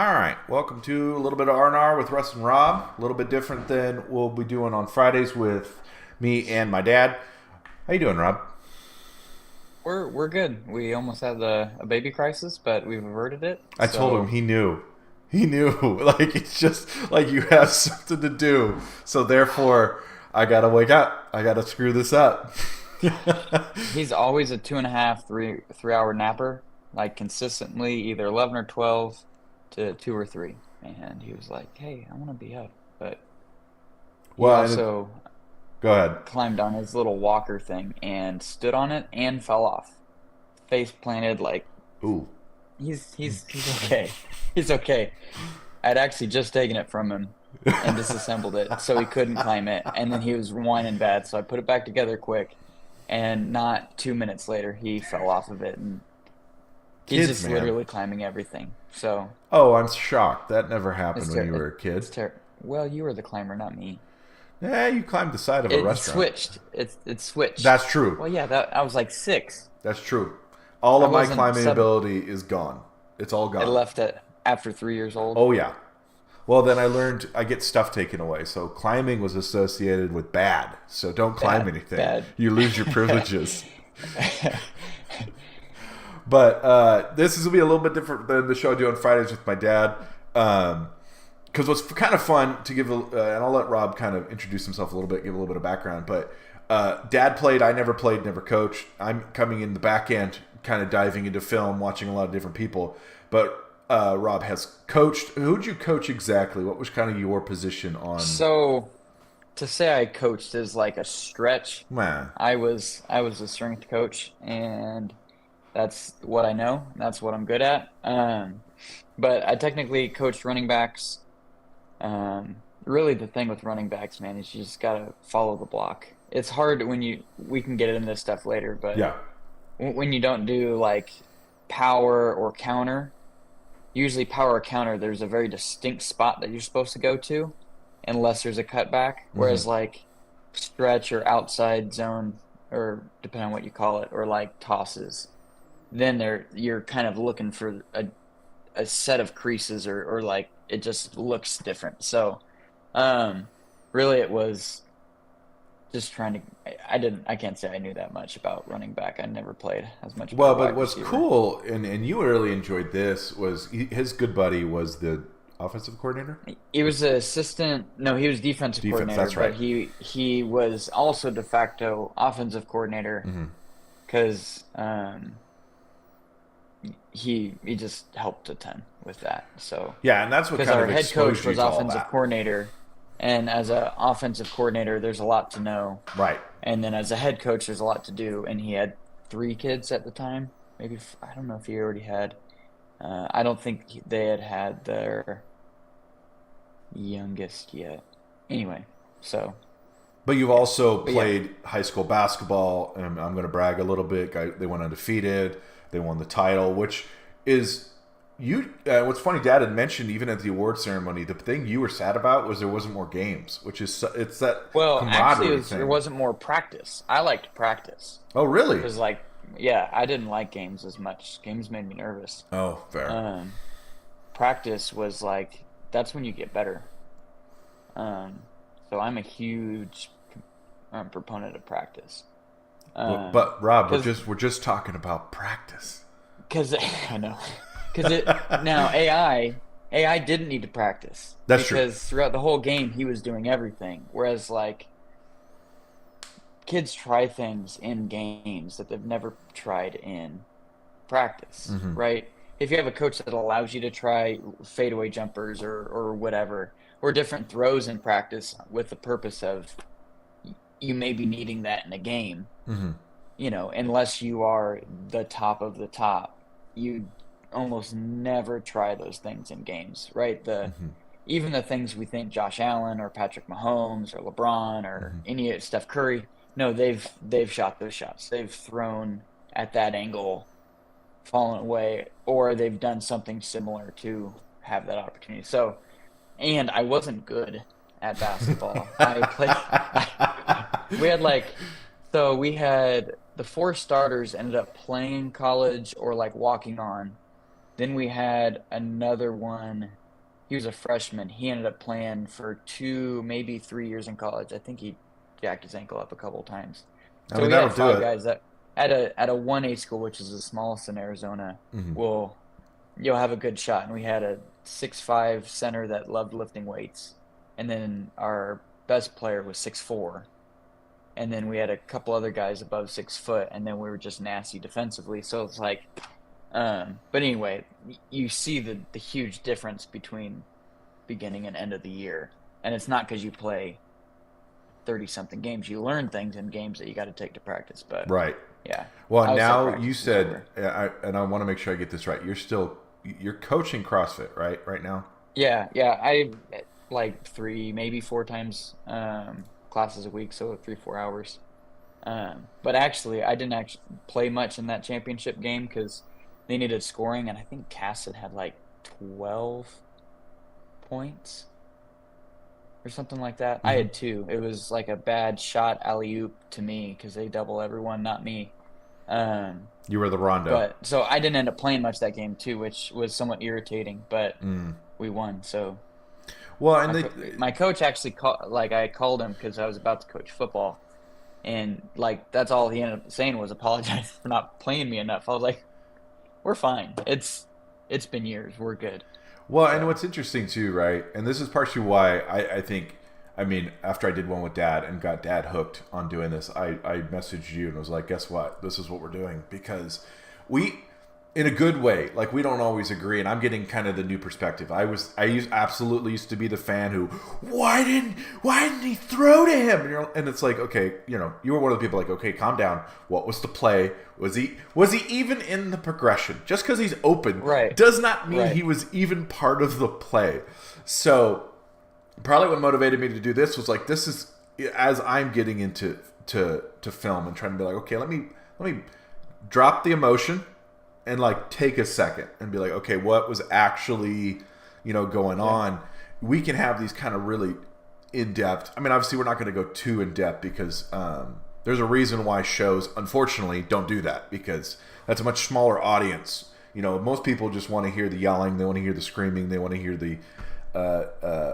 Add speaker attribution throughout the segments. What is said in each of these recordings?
Speaker 1: All right, welcome to a little bit of R&R with Russ and Rob. A little bit different than we'll be doing on Fridays with me and my dad. How you doing, Rob?
Speaker 2: We're good. We almost had a baby crisis, but we've averted it.
Speaker 1: I told him
Speaker 2: So
Speaker 1: he knew. He knew. Like it's just like you have something to do. So therefore, I gotta wake up. I gotta screw this up.
Speaker 2: he's always a 2.5, 3 hour napper, like consistently either 11 or 12 to 2 or 3. And he was like, "Hey, I want to be up," but he
Speaker 1: Well, and it,
Speaker 2: also
Speaker 1: go ahead.
Speaker 2: climbed on his little walker thing and stood on it and fell off, face planted. Like
Speaker 1: Ooh,
Speaker 2: he's okay. He's okay. I'd actually just taken it from him and disassembled it so he couldn't climb it. And then he was whining bad, so I put it back together quick. And not 2 minutes later, he fell off of it, and he's
Speaker 1: kids,
Speaker 2: just
Speaker 1: man.
Speaker 2: literally climbing everything. So
Speaker 1: Oh, I'm shocked. That never happened
Speaker 2: it's
Speaker 1: when
Speaker 2: ter
Speaker 1: you were a kid.
Speaker 2: it's ter Well, you were the climber, not me.
Speaker 1: Yeah, you climbed the side of a
Speaker 2: It
Speaker 1: restaurant.
Speaker 2: switched. It switched.
Speaker 1: That's true.
Speaker 2: Well, yeah, that I was like 6.
Speaker 1: That's true. All
Speaker 2: I
Speaker 1: of my
Speaker 2: wasn't
Speaker 1: climbing
Speaker 2: sub.
Speaker 1: ability is gone. It's all
Speaker 2: It
Speaker 1: gone.
Speaker 2: left it after 3 years old.
Speaker 1: Oh yeah. Well, then I learned I get stuff taken away. So climbing was associated with bad. So don't climb
Speaker 2: Bad,
Speaker 1: anything.
Speaker 2: bad.
Speaker 1: You lose your privileges. But this is gonna be a little bit different than the show I do on Fridays with my dad. Because what's kind of fun to give, and I'll let Rob kind of introduce himself a little bit, give a little bit of background. But Dad played, I never played, never coached. I'm coming in the back end, kind of diving into film, watching a lot of different people. But Rob has coached. Who'd you coach exactly? What was kind of your position on?
Speaker 2: So to say I coached is like a stretch.
Speaker 1: Man,
Speaker 2: I was a strength coach, and that's what I know. That's what I'm good at. But I technically coached running backs. Really, the thing with running backs, man, is you just gotta follow the block. It's hard when we can get into this stuff later, but
Speaker 1: yeah.
Speaker 2: when you don't do like power or counter, usually power or counter, there's a very distinct spot that you're supposed to go to, unless there's a cutback.
Speaker 1: Hmm.
Speaker 2: Whereas like stretch or outside zone, or depending on what you call it, or like tosses, then you're kind of looking for a set of creases, or like it just looks different. So um really it was just trying to I can't say I knew that much about running back. I never played as much about
Speaker 1: Well, but
Speaker 2: wide
Speaker 1: what's
Speaker 2: receiver.
Speaker 1: cool, and you really enjoyed this, was his good buddy was the offensive coordinator?
Speaker 2: He was the assistant. No, he was defensive
Speaker 1: Defense,
Speaker 2: coordinator,
Speaker 1: that's
Speaker 2: but
Speaker 1: right.
Speaker 2: he was also de facto offensive coordinator
Speaker 1: Hmm.
Speaker 2: because he just helped a ton with that. So
Speaker 1: Yeah, and that's what
Speaker 2: because
Speaker 1: kind
Speaker 2: our
Speaker 1: of
Speaker 2: head coach
Speaker 1: exposed you
Speaker 2: was
Speaker 1: to all
Speaker 2: offensive
Speaker 1: that.
Speaker 2: coordinator, and as a offensive coordinator, there's a lot to know,
Speaker 1: Right.
Speaker 2: and then as a head coach, there's a lot to do. And he had 3 kids at the time. Maybe I don't know if he already had. I don't think they had their youngest yet. Anyway, so
Speaker 1: But you've
Speaker 2: yeah,
Speaker 1: also
Speaker 2: but yeah.
Speaker 1: played high school basketball, and I'm going to brag a little bit. They went undefeated. They won the title, which is you. What's funny, Dad had mentioned even at the award ceremony, the thing you were sad about was there wasn't more games, which is it's that
Speaker 2: Well, actually,
Speaker 1: camaraderie
Speaker 2: there
Speaker 1: thing.
Speaker 2: wasn't more practice. I liked practice
Speaker 1: Oh, really?
Speaker 2: because, like, yeah, I didn't like games as much. Games made me nervous.
Speaker 1: Oh, fair.
Speaker 2: Um, Practice was like that's when you get better. Um, so I'm a huge proponent of practice.
Speaker 1: But Rob,
Speaker 2: Because
Speaker 1: we're just talking about practice.
Speaker 2: because I know because it now AI didn't need to practice
Speaker 1: That's true.
Speaker 2: because throughout the whole game he was doing everything. Whereas like kids try things in games that they've never tried in practice,
Speaker 1: Hmm.
Speaker 2: right? If you have a coach that allows you to try fadeaway jumpers or whatever, or different throws in practice with the purpose of you may be needing that in a game,
Speaker 1: Hmm.
Speaker 2: unless you are the top of the top, you almost never try those things in games, right? The
Speaker 1: Hmm.
Speaker 2: Even the things we think Josh Allen or Patrick Mahomes or LeBron or
Speaker 1: Hmm.
Speaker 2: any Steph Curry, no, they've shot those shots. They've thrown at that angle, fallen away, or they've done something similar to have that opportunity. So, and I wasn't good at basketball. I played. We had like, so we had the 4 starters ended up playing college or like walking on. Then we had another one. He was a freshman. He ended up playing for 2, maybe 3 years in college. I think he jacked his ankle up a couple times.
Speaker 1: I
Speaker 2: So
Speaker 1: mean,
Speaker 2: we
Speaker 1: that'll
Speaker 2: had
Speaker 1: do
Speaker 2: five
Speaker 1: it.
Speaker 2: guys that at a 1A school, which is the smallest in Arizona, will you'll have a good shot. And we had a 6'5" center that loved lifting weights, and then our best player was 6'4", and then we had a couple other guys above 6 foot, and then we were just nasty defensively. So it's like, but anyway, you see the huge difference between beginning and end of the year, and it's not because you play 30 something games. You learn things in games that you got to take to practice. But
Speaker 1: Right.
Speaker 2: yeah,
Speaker 1: Well,
Speaker 2: outside
Speaker 1: now you
Speaker 2: practice is
Speaker 1: said,
Speaker 2: where.
Speaker 1: and I want to make sure I get this right. You're coaching CrossFit, right? Right now.
Speaker 2: Yeah, yeah. I like 3, maybe 4 times classes a week, so 3, 4 hours. But actually, I didn't actually play much in that championship game because they needed scoring, and I think Cass had like 12 points or something like that. I
Speaker 1: Mm-hmm.
Speaker 2: had 2. It was like a bad shot alley oop to me because they double everyone, not me. Um,
Speaker 1: You were the Rondo.
Speaker 2: but so I didn't end up playing much that game too, which was somewhat irritating. But we won, so
Speaker 1: Well, and
Speaker 2: my
Speaker 1: they,
Speaker 2: my coach actually I called him because I was about to coach football, and like that's all he ended up saying was apologize for not playing me enough. I was like, we're fine. It's been years. We're good.
Speaker 1: well, and
Speaker 2: So
Speaker 1: what's interesting too, right? And this is partially why I think, I mean, after I did one with Dad and got Dad hooked on doing this, I messaged you and was like, guess what? This is what we're doing because we, in a good way, like we don't always agree, and I'm getting kind of the new perspective. Absolutely used to be the fan who, why didn't he throw to him? And it's like, okay, you were one of the people like, okay, calm down. What was the play? Was he even in the progression? Just because he's open
Speaker 2: right,
Speaker 1: does not mean
Speaker 2: right.
Speaker 1: he was even part of the play. So probably what motivated me to do this was like, this is as I'm getting into to film and trying to be like, okay, let me drop the emotion and like take a second and be like, okay, what was actually going
Speaker 2: Yeah,
Speaker 1: on? We can have these kind of really in depth. I mean, obviously, we're not going to go too in depth because there's a reason why shows, unfortunately, don't do that because that's a much smaller audience. Most people just want to hear the yelling, they want to hear the screaming, they want to hear the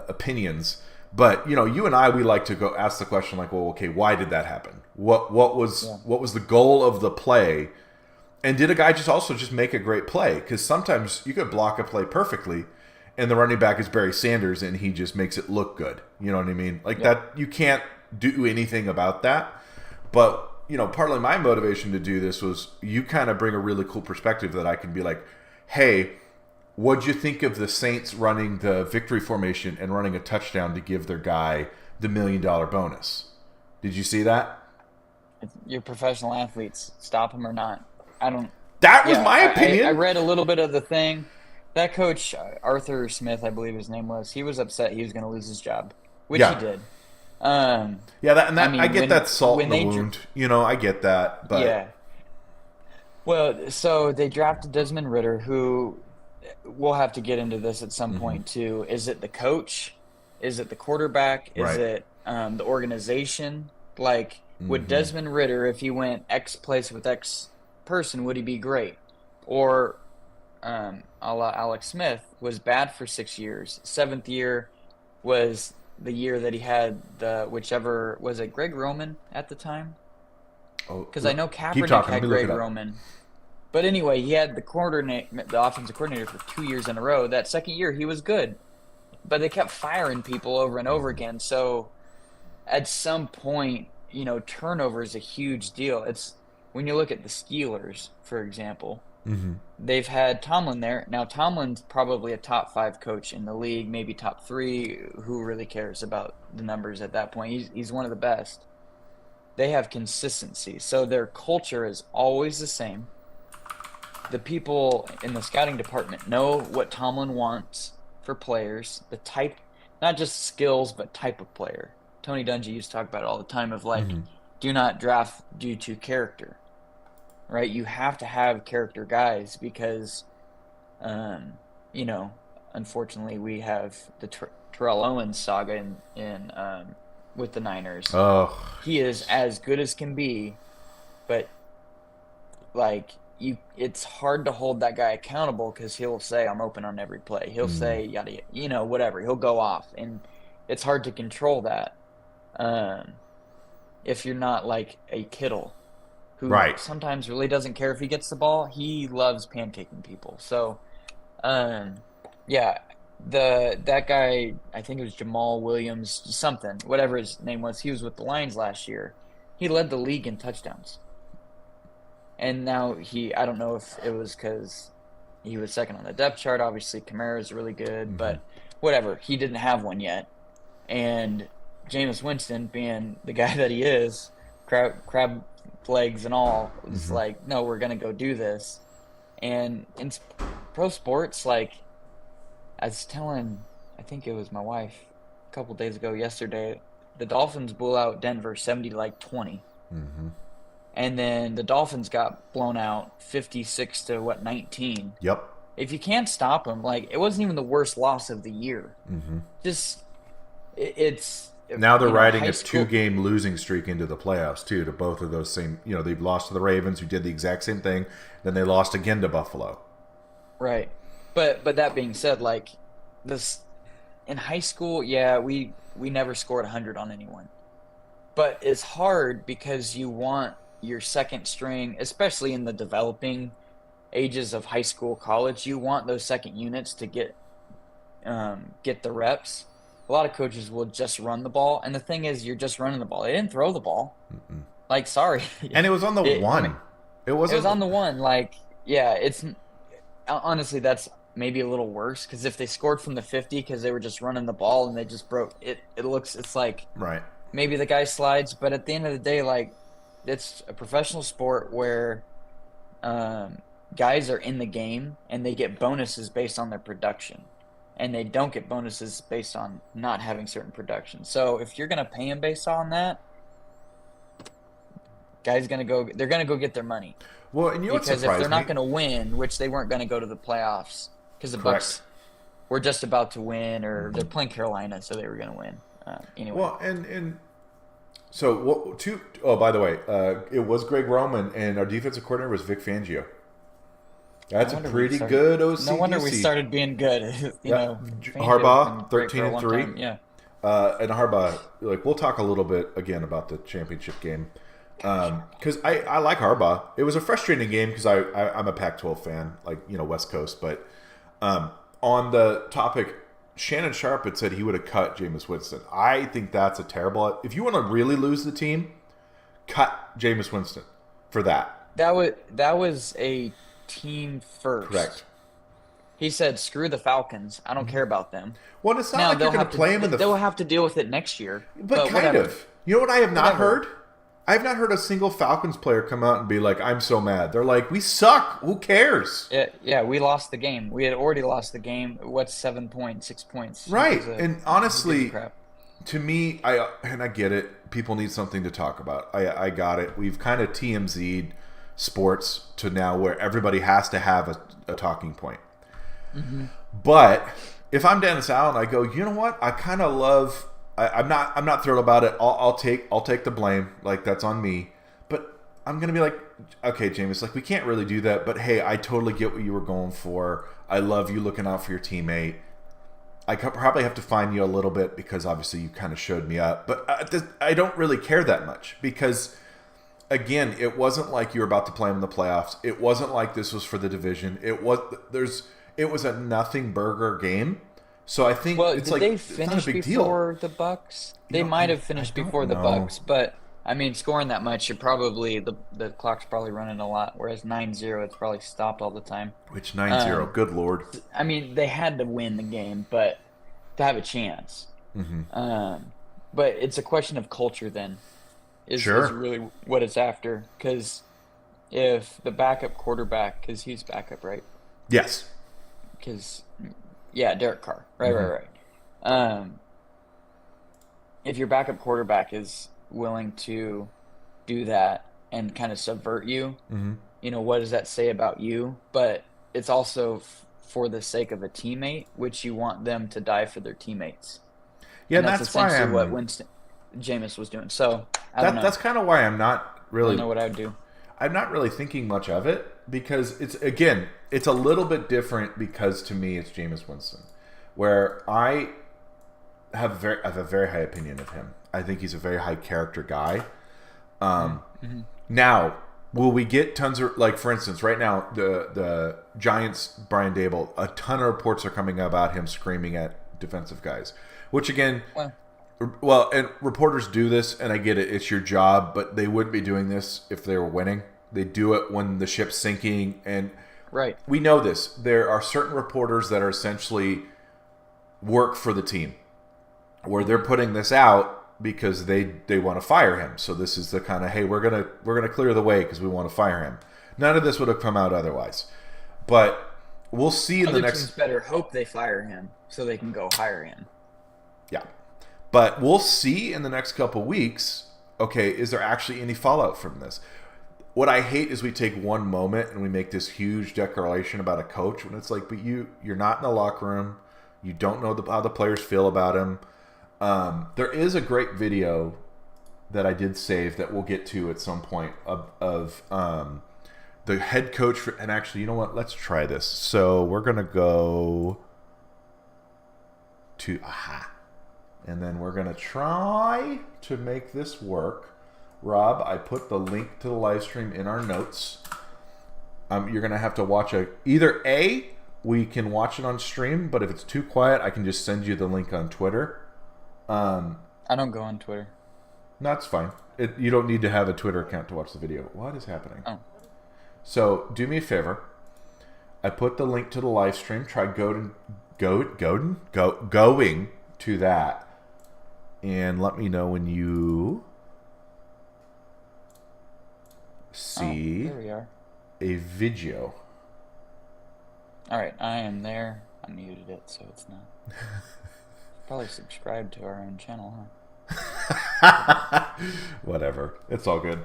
Speaker 1: opinions. But you and I, we like to go ask the question like, well, okay, why did that happen?
Speaker 2: yeah,
Speaker 1: What was the goal of the play? And did a guy just make a great play? Because sometimes you could block a play perfectly, and the running back is Barry Sanders, and he just makes it look good. You know what I mean? Like
Speaker 2: yeah.
Speaker 1: that, you can't do anything about that. But partly my motivation to do this was you kind of bring a really cool perspective that I can be like, hey, what'd you think of the Saints running the victory formation and running a touchdown to give their guy the $1 million bonus? Did you see that?
Speaker 2: You're professional athletes. Stop them or not. I don't.
Speaker 1: That was
Speaker 2: Yeah,
Speaker 1: my
Speaker 2: I
Speaker 1: opinion.
Speaker 2: read a little bit of the thing. That coach, Arthur Smith, I believe his name was, he was upset he was going to lose his job, which he
Speaker 1: Yeah,
Speaker 2: did. Um,
Speaker 1: yeah. That and
Speaker 2: I
Speaker 1: that I
Speaker 2: mean,
Speaker 1: get that salt in
Speaker 2: when
Speaker 1: the
Speaker 2: they,
Speaker 1: wound. I get that, but
Speaker 2: yeah. Well, so they drafted Desmond Ritter, who we'll have to get into this at some point too. Is it the coach? Is it the quarterback? Is
Speaker 1: right.
Speaker 2: it the organization? Like, would Desmond Ritter, if he went X place with X person, would he be great? Or a la Alex Smith was bad for 6 years. Seventh year was the year that he had the whichever was it Greg Roman at the time?
Speaker 1: Oh,
Speaker 2: Because I know
Speaker 1: keep
Speaker 2: Kaepernick
Speaker 1: talking. Let
Speaker 2: had
Speaker 1: me look it
Speaker 2: Greg
Speaker 1: up.
Speaker 2: Roman. But anyway, he had the offensive coordinator for 2 years in a row. That second year, he was good, but they kept firing people over and over again. So at some point, turnover is a huge deal. It's when you look at the Steelers, for example, they've had Tomlin there. Now, Tomlin's probably a top 5 coach in the league, maybe top 3. Who really cares about the numbers at that point? He's one of the best. They have consistency. So their culture is always the same. The people in the scouting department know what Tomlin wants for players, the type, not just skills, but type of player. Tony Dungy used to talk about it all the time of like, do not draft due to character, right? You have to have character guys because, um, you know, unfortunately we have the Terrell Owens saga in with the Niners.
Speaker 1: Oh,
Speaker 2: He is as good as can be, but like it's hard to hold that guy accountable because he'll say I'm open on every play. He'll
Speaker 1: Mm.
Speaker 2: say yada yada, whatever. He'll go off, and it's hard to control that. Um, if you're not like a Kittle, who
Speaker 1: Right.
Speaker 2: sometimes really doesn't care if he gets the ball, he loves pancaking people. So, um, yeah, that guy, I think it was Jamal Williams, something, whatever his name was. He was with the Lions last year. He led the league in touchdowns. And now I don't know if it was because he was second on the depth chart. Obviously, Kamara is really good,
Speaker 1: Mm-hmm.
Speaker 2: but whatever. He didn't have one yet. And Jameis Winston, being the guy that he is, crab legs and all, was
Speaker 1: Mm-hmm.
Speaker 2: like, no, we're going to go do this. And in pro sports, like, I was telling, I think it was my wife a couple days ago, yesterday, the Dolphins blew out Denver 70 to like 20.
Speaker 1: Mm-hmm.
Speaker 2: And then the Dolphins got blown out 56 to 19.
Speaker 1: Yep.
Speaker 2: If you can't stop them, like it wasn't even the worst loss of the year.
Speaker 1: Mm-hmm.
Speaker 2: Just it's
Speaker 1: Now they're riding
Speaker 2: high
Speaker 1: a
Speaker 2: school,
Speaker 1: 2-game losing streak into the playoffs too. To both of those same, they've lost to the Ravens, who did the exact same thing. Then they lost again to Buffalo.
Speaker 2: right? But that being said, like this in high school, yeah, we never scored 100 on anyone. But it's hard because you want your second string, especially in the developing ages of high school, college, you want those second units to get the reps. A lot of coaches will just run the ball, and the thing is, you're just running the ball. They didn't throw the ball.
Speaker 1: Mm-mm.
Speaker 2: Like, sorry,
Speaker 1: And it was on the
Speaker 2: I
Speaker 1: one.
Speaker 2: mean,
Speaker 1: It
Speaker 2: it was
Speaker 1: wasn't.
Speaker 2: on the one. Like, yeah, it's honestly that's maybe a little worse because if they scored from the 50 because they were just running the ball and they just broke it, it's like
Speaker 1: Right.
Speaker 2: maybe the guy slides, but at the end of the day, like it's a professional sport where um, guys are in the game and they get bonuses based on their production, and they don't get bonuses based on not having certain production. So if you're gonna pay them based on that, they're gonna go get their money
Speaker 1: Well, and you know what
Speaker 2: because if they're
Speaker 1: surprised me?
Speaker 2: not gonna win, which they weren't gonna go to the playoffs because the
Speaker 1: Correct.
Speaker 2: Bucks were just about to win, or they're playing Carolina, so they were gonna win anyway.
Speaker 1: Well, and so what? Two. Oh, by the way, it was Greg Roman, and our defensive coordinator was Vic Fangio.
Speaker 2: No
Speaker 1: That's a
Speaker 2: wonder we
Speaker 1: pretty
Speaker 2: started.
Speaker 1: good
Speaker 2: No wonder we
Speaker 1: OCDC.
Speaker 2: started being good.
Speaker 1: Yeah,
Speaker 2: Fangio's been
Speaker 1: Harbaugh,
Speaker 2: great for
Speaker 1: 13
Speaker 2: a
Speaker 1: and
Speaker 2: long
Speaker 1: 3.
Speaker 2: time. Yeah.
Speaker 1: And Harbaugh, like we'll talk a little bit again about the championship game, because I like Harbaugh. It was a frustrating game because I'm a Pac-12 fan, like West Coast. But on the topic, Shannon Sharp had said he would have cut Jameis Winston. I think that's a terrible. If you want to really lose the team, cut Jameis Winston for that.
Speaker 2: That was a team first.
Speaker 1: Correct.
Speaker 2: He said, "Screw the Falcons. I don't care about them."
Speaker 1: Well, it's not
Speaker 2: Now
Speaker 1: like you're going to play him in the.
Speaker 2: they'll have to deal with it next year.
Speaker 1: But kind
Speaker 2: whatever.
Speaker 1: of. You know what I have not
Speaker 2: Whatever.
Speaker 1: heard? I have not heard a single Falcons player come out and be like, "I'm so mad." They're like, "We suck. Who cares?"
Speaker 2: Yeah, we lost the game. We had already lost the game. What's 7 points, 6 points?
Speaker 1: Right.
Speaker 2: Who gives
Speaker 1: And
Speaker 2: who gives
Speaker 1: honestly,
Speaker 2: a crap?
Speaker 1: to me, I get it. People need something to talk about. I got it. We've kind of TMZ'd sports to now where everybody has to have a talking point. But if I'm Dennis Allen, I go, you know what? I kind of love. I'm not thrilled about it. I'll take the blame. Like that's on me. But I'm gonna be like, okay, James. Like we can't really do that. But hey, I totally get what you were going for. I love you looking out for your teammate. I probably have to fine you a little bit because obviously you kind of showed me up. But I don't really care that much because, again, it wasn't like you were about to play him in the playoffs. It wasn't like this was for the division. It was a nothing burger game. So I think
Speaker 2: Well,
Speaker 1: it's
Speaker 2: did
Speaker 1: like
Speaker 2: they
Speaker 1: it's not a
Speaker 2: finish
Speaker 1: big deal.
Speaker 2: before the Bucks? They
Speaker 1: know,
Speaker 2: might
Speaker 1: I-
Speaker 2: have finished
Speaker 1: I don't
Speaker 2: before the
Speaker 1: know.
Speaker 2: Bucks, but I mean, scoring that much, you're probably the clock's probably running a lot. Whereas 9-0, it's probably stopped all the time.
Speaker 1: Which 9-0, good lord.
Speaker 2: I mean, they had to win the game, but to have a chance.
Speaker 1: Mm-hmm.
Speaker 2: But it's a question of culture then, is
Speaker 1: Sure.
Speaker 2: really what it's after. Because if the backup quarterback, because he's backup, right?
Speaker 1: Yes.
Speaker 2: Because, yeah, Derek Carr. Right,
Speaker 1: Mm-hmm.
Speaker 2: right, right. If your backup quarterback is willing to do that and kind of subvert you,
Speaker 1: Mm-hmm.
Speaker 2: what does that say about you? But it's also for the sake of a teammate, which you want them to die for their teammates.
Speaker 1: Yeah,
Speaker 2: And that's
Speaker 1: that's why
Speaker 2: essentially what Jameis was doing. So I don't know.
Speaker 1: That's kind of why I'm not
Speaker 2: I
Speaker 1: really.
Speaker 2: don't know what I would do.
Speaker 1: I'm not really thinking much of it because it's a little bit different because to me it's Jameis Winston, where I have a very high opinion of him. I think he's a very high character guy.
Speaker 2: Mm-hmm.
Speaker 1: Now, will we get tons of, like, for instance, right now the Giants, Brian Dable, a ton of reports are coming about him screaming at defensive guys, which again, well, and reporters do this, and I get it, it's your job, but they wouldn't be doing this if they were winning. They do it when the ship's sinking, and
Speaker 2: Right.
Speaker 1: we know this. There are certain reporters that are essentially work for the team, where they're putting this out because they want to fire him. So this is the kind of, hey, we're gonna clear the way because we want to fire him. None of this would have come out otherwise. But we'll see in
Speaker 2: Other
Speaker 1: the next.
Speaker 2: teams better hope they fire him so they can go hire him.
Speaker 1: Yeah, but we'll see in the next couple weeks. Okay, is there actually any fallout from this? What I hate is we take one moment and we make this huge declaration about a coach when it's like, but you're not in the locker room. You don't know how the players feel about him. There is a great video that I did save that we'll get to at some point of the head coach. And actually, you know what? Let's try this. So we're going to go to and then we're going to try to make this work. Rob, I put the link to the live stream in our notes. You're going to have to watch either we can watch it on stream, but if it's too quiet, I can just send you the link on Twitter.
Speaker 2: I don't go on Twitter.
Speaker 1: No, that's fine. You don't need to have a Twitter account to watch the video. What is happening?
Speaker 2: Oh.
Speaker 1: So do me a favor. I put the link to the live stream. Try going to that, and let me know when you see
Speaker 2: there we are.
Speaker 1: a video.
Speaker 2: All right, I am there. I muted it, so it's not. Probably subscribe to our own channel, huh?
Speaker 1: Whatever. It's all good.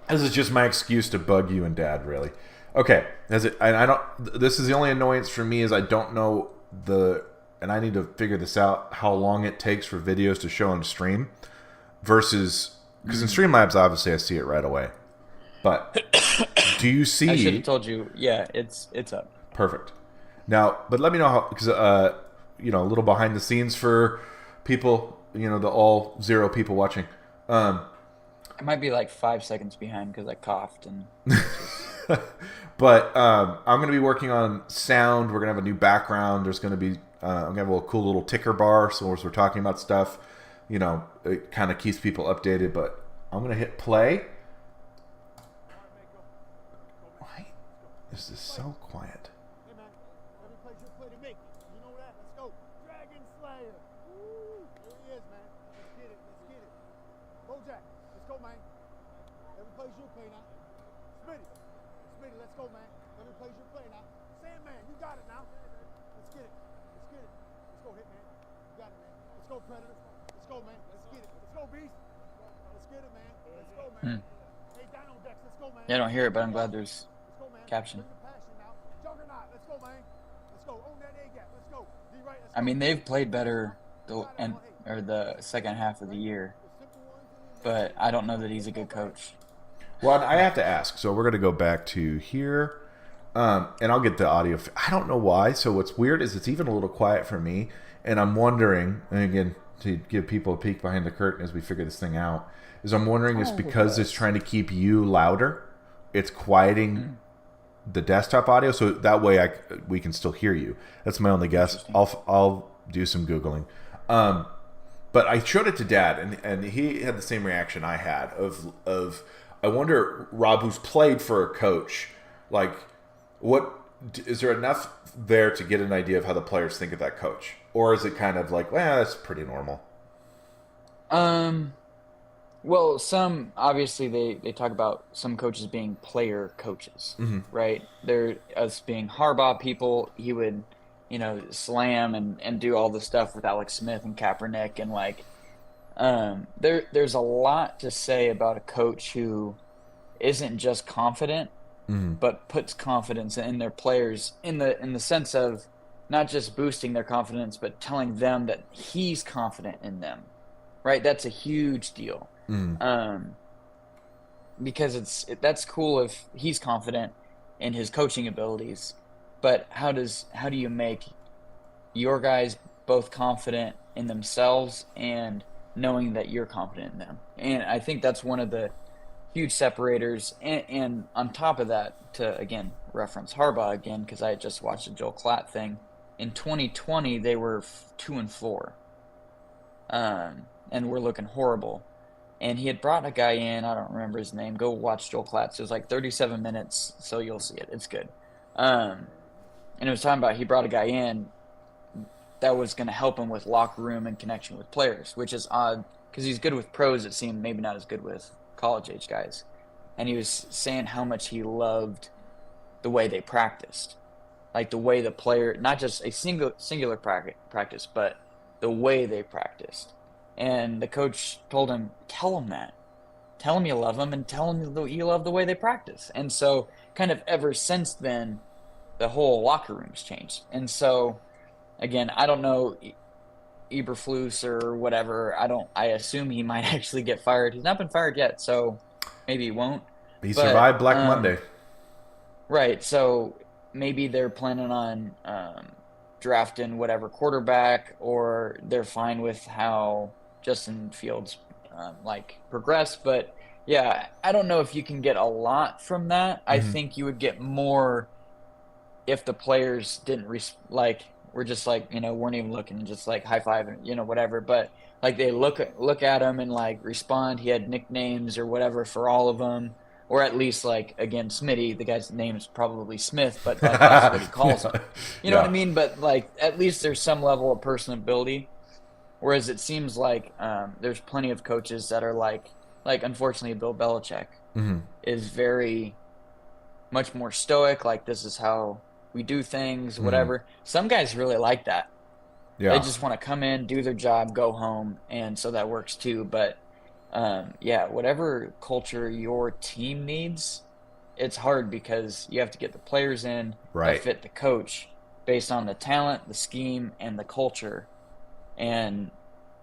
Speaker 1: This is just my excuse to bug you and Dad, really. Okay. I don't. This is the only annoyance for me is I don't know and I need to figure this out, how long it takes for videos to show on stream versus, because in Streamlabs, obviously I see it right away. But do you see?
Speaker 2: I should have told you. Yeah, it's up.
Speaker 1: Perfect. Now, but let me know how, because a little behind the scenes for people, the all 0 people watching.
Speaker 2: I might be like 5 seconds behind because I coughed and.
Speaker 1: But I'm going to be working on sound. We're going to have a new background. There's going to be I'm going to have a cool little ticker bar. So as we're talking about stuff, it kind of keeps people updated. But I'm going to hit play. Why is this so quiet?
Speaker 3: Hey man, every place you play to make. You know that? Let's go. Dragon Slayer. Woo! There he is, man. Let's get it. Let's get it. Bojack, let's go, man. Every place you play now. Smitty, let's go, man. Every place you play now. Sandman, you got it now. Let's get it. Let's get it. Let's go, Hitman. You got it, man. Let's go, Predator. Let's go, man. Let's get it. Let's go, Beast. Let's get it, man. Let's go, man. Hey, Dino Dex, let's go, man.
Speaker 2: Yeah, I don't hear it, but I'm glad there's caption. I mean, they've played better the second half of the year, but I don't know that he's a good coach.
Speaker 1: Well, I have to ask. So we're going to go back to here, and I'll get the audio. I don't know why. So what's weird is it's even a little quiet for me, and I'm wondering, and again, to give people a peek behind the curtain as we figure this thing out, is I'm wondering is because it's trying to keep you louder, it's quieting the desktop audio, so that way we can still hear you. That's my only guess. I'll do some Googling. But I showed it to Dad, and he had the same reaction I had of I wonder, Rob, who's played for a coach, like, what is there enough there to get an idea of how the players think of that coach, or is it kind of like, well, that's pretty normal?
Speaker 2: Well, some obviously they talk about some coaches being player coaches, right? They're us being Harbaugh people. He would, slam and do all the stuff with Alex Smith and Kaepernick and like. There's a lot to say about a coach who isn't just confident, but puts confidence in their players in the sense of not just boosting their confidence, but telling them that he's confident in them. Right? That's a huge deal. because that's cool if he's confident in his coaching abilities, but how do you make your guys both confident in themselves and knowing that you're confident in them? And I think that's one of the huge separators. And on top of that, to again reference Harbaugh again, because I had just watched the Joel Klatt thing. In 2020, they were 2-4, and we're looking horrible. And he had brought a guy in. I don't remember his name. Go watch Joel Klatt. It was like 37 minutes, so you'll see it. It's good. And it was talking about he brought a guy in that was going to help him with locker room and connection with players, which is odd because he's good with pros. It seemed maybe not as good with college-age guys. And he was saying how much he loved the way they practiced. Like the way the player, not just a singular practice, but the way they practiced. And the coach told him, tell him that. Tell him you love him and tell him you love the way they practice. And so kind of ever since then, the whole locker room's changed. And so, again, I don't know Eberflus or whatever. I assume he might actually get fired. He's not been fired yet, so maybe he won't.
Speaker 1: He survived Black Monday.
Speaker 2: Right, so maybe they're planning on drafting whatever quarterback, or they're fine with how Justin Fields progressed. But yeah, I don't know if you can get a lot from that. I think you would get more if the players didn't we're just weren't even looking and just like high five and whatever. But like they look at him and like respond. He had nicknames or whatever for all of them. Or at least, like, again, Smitty, the guy's name is probably Smith, but like, that's what he calls him. You know what I mean? But, like, at least there's some level of personability. Whereas it seems like there's plenty of coaches that are like unfortunately, Bill Belichick is very much more stoic. Like, this is how we do things, whatever. Some guys really like that. Yeah. They just want to come in, do their job, go home. And so that works too. But whatever culture your team needs, it's hard because you have to get the players in that fit the coach based on the talent, the scheme, and the culture. And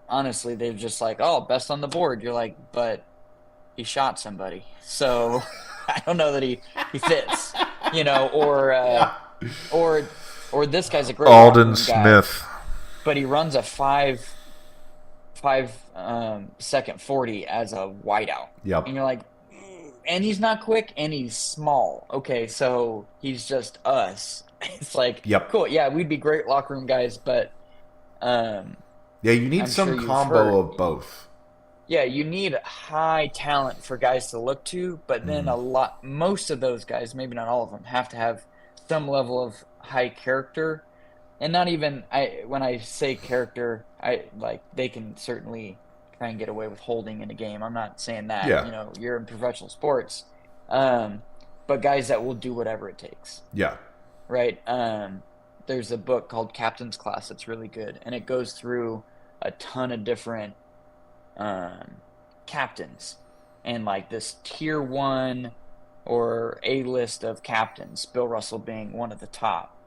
Speaker 2: honestly, they're just like, oh, best on the board. You're like, but he shot somebody. So I don't know that he fits, or this guy's a great
Speaker 1: Alden Smith.
Speaker 2: Guy, but he runs a 5 second 40 as a wideout. Yep. And you're like, and he's not quick and he's small. Okay, so he's just us. It's like, cool. Yeah, we'd be great locker room guys, but
Speaker 1: you need some combo of both.
Speaker 2: Yeah, you need high talent for guys to look to, but then most of those guys, maybe not all of them, have to have some level of high character. And not even when I say character, they can certainly try and get away with holding in a game. I'm not saying that. Yeah. You're in professional sports, but guys that will do whatever it takes.
Speaker 1: Yeah.
Speaker 2: Right. There's a book called Captain's Class. It's really good, and it goes through a ton of different captains, and like this tier 1 or A list of captains. Bill Russell being one of the top.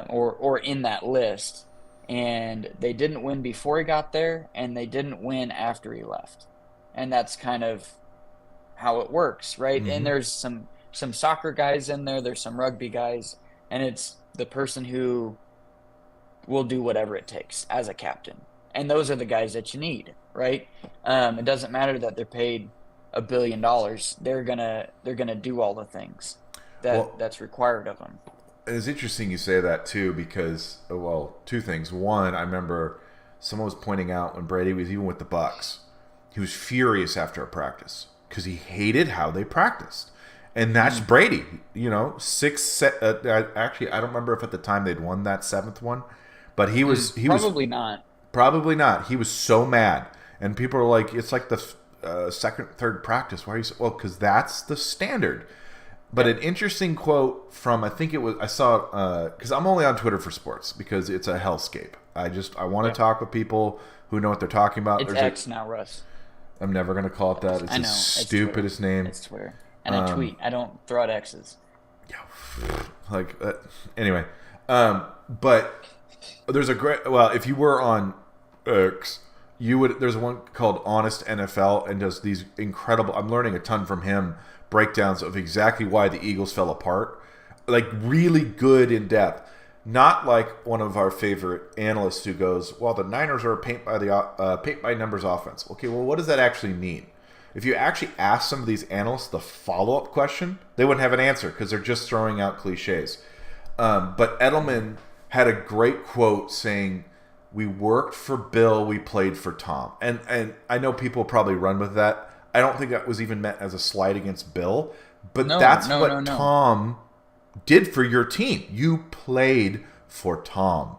Speaker 2: Or in that list, and they didn't win before he got there, and they didn't win after he left, and that's kind of how it works, right? And there's some soccer guys in there, there's some rugby guys, and it's the person who will do whatever it takes as a captain, and those are the guys that you need, right? It doesn't matter that they're paid $1 billion; they're gonna do all the things that's required of them.
Speaker 1: It's interesting you say that too, because two things. One, I remember someone was pointing out when Brady was even with the Bucks, he was furious after a practice because he hated how they practiced, and that's Brady. Actually, I don't remember if at the time they'd won that 7th one, but he was
Speaker 2: probably not.
Speaker 1: Probably not. He was so mad, and people are like, "It's like the second, third practice." Why are you? Well, because that's the standard. But an interesting quote from, I think it was, I saw, because I'm only on Twitter for sports, because it's a hellscape. I want to talk with people who know what they're talking about.
Speaker 2: It's X now, Russ.
Speaker 1: I'm never going to call it that. It's the stupidest name.
Speaker 2: It's Twitter. And I tweet. I don't throw out X's.
Speaker 1: Yeah. Anyway. But there's a great, if you were on X, There's one called Honest NFL and does these incredible. I'm learning a ton from him, breakdowns of exactly why the Eagles fell apart, like really good in depth. Not like one of our favorite analysts who goes, "Well, the Niners are a paint by numbers offense." Okay, well, what does that actually mean? If you actually ask some of these analysts the follow-up question, they wouldn't have an answer because they're just throwing out cliches. But Edelman had a great quote saying, "We worked for Bill, we played for Tom." And I know people probably run with that. I don't think that was even meant as a slight against Bill, but that's what Tom did for your team. You played for Tom.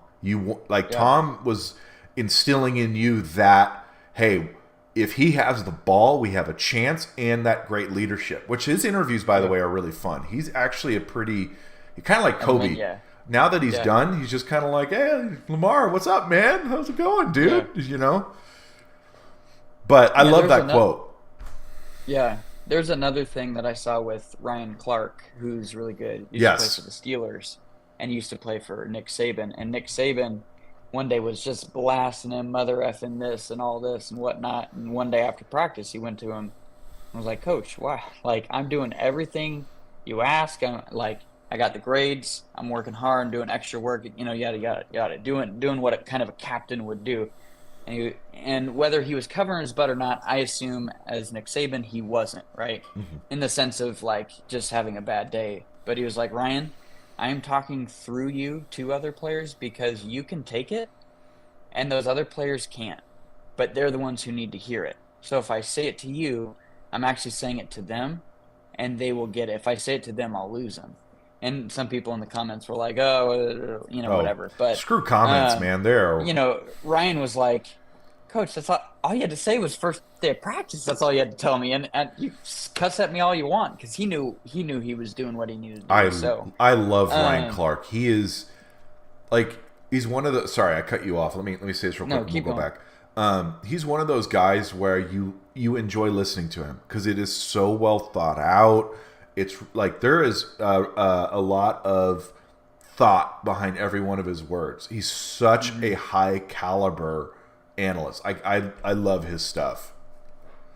Speaker 1: Tom was instilling in you that, hey, if he has the ball, we have a chance, and that great leadership, which his interviews, by the way, are really fun. He's actually kind of like Kobe. Now that he's done, he's just kind of like, "Hey, Lamar, what's up, man? How's it going, dude?" You know? But I love that quote.
Speaker 2: Yeah. There's another thing that I saw with Ryan Clark, who's really good. He used to play for the Steelers and used to play for Nick Saban. And Nick Saban one day was just blasting him, mother effing this and all this and whatnot. And one day after practice, he went to him and was like, "Coach, why? Like, I'm doing everything you ask. I got the grades. I'm working hard and doing extra work, yada, yada, yada, doing what kind of a captain would do." And whether he was covering his butt or not, I assume as Nick Saban, he wasn't, right? Mm-hmm. In the sense of like just having a bad day. But he was like, "Ryan, I am talking through you to other players because you can take it and those other players can't. But they're the ones who need to hear it. So if I say it to you, I'm actually saying it to them and they will get it. If I say it to them, I'll lose them." And some people in the comments were like, whatever. But
Speaker 1: screw comments, man.
Speaker 2: Ryan was like, "Coach, that's all you had to say was first day of practice. That's all you had to tell me, and you cuss at me all you want," because he knew he was doing what he needed to do.
Speaker 1: I love Ryan Clark. He is he's one of the. Sorry, I cut you off. Let me say this real quick. And we'll go back. He's one of those guys where you enjoy listening to him because it is so well thought out. It's like there is a lot of thought behind every one of his words. He's such a high caliber analyst. I love his stuff.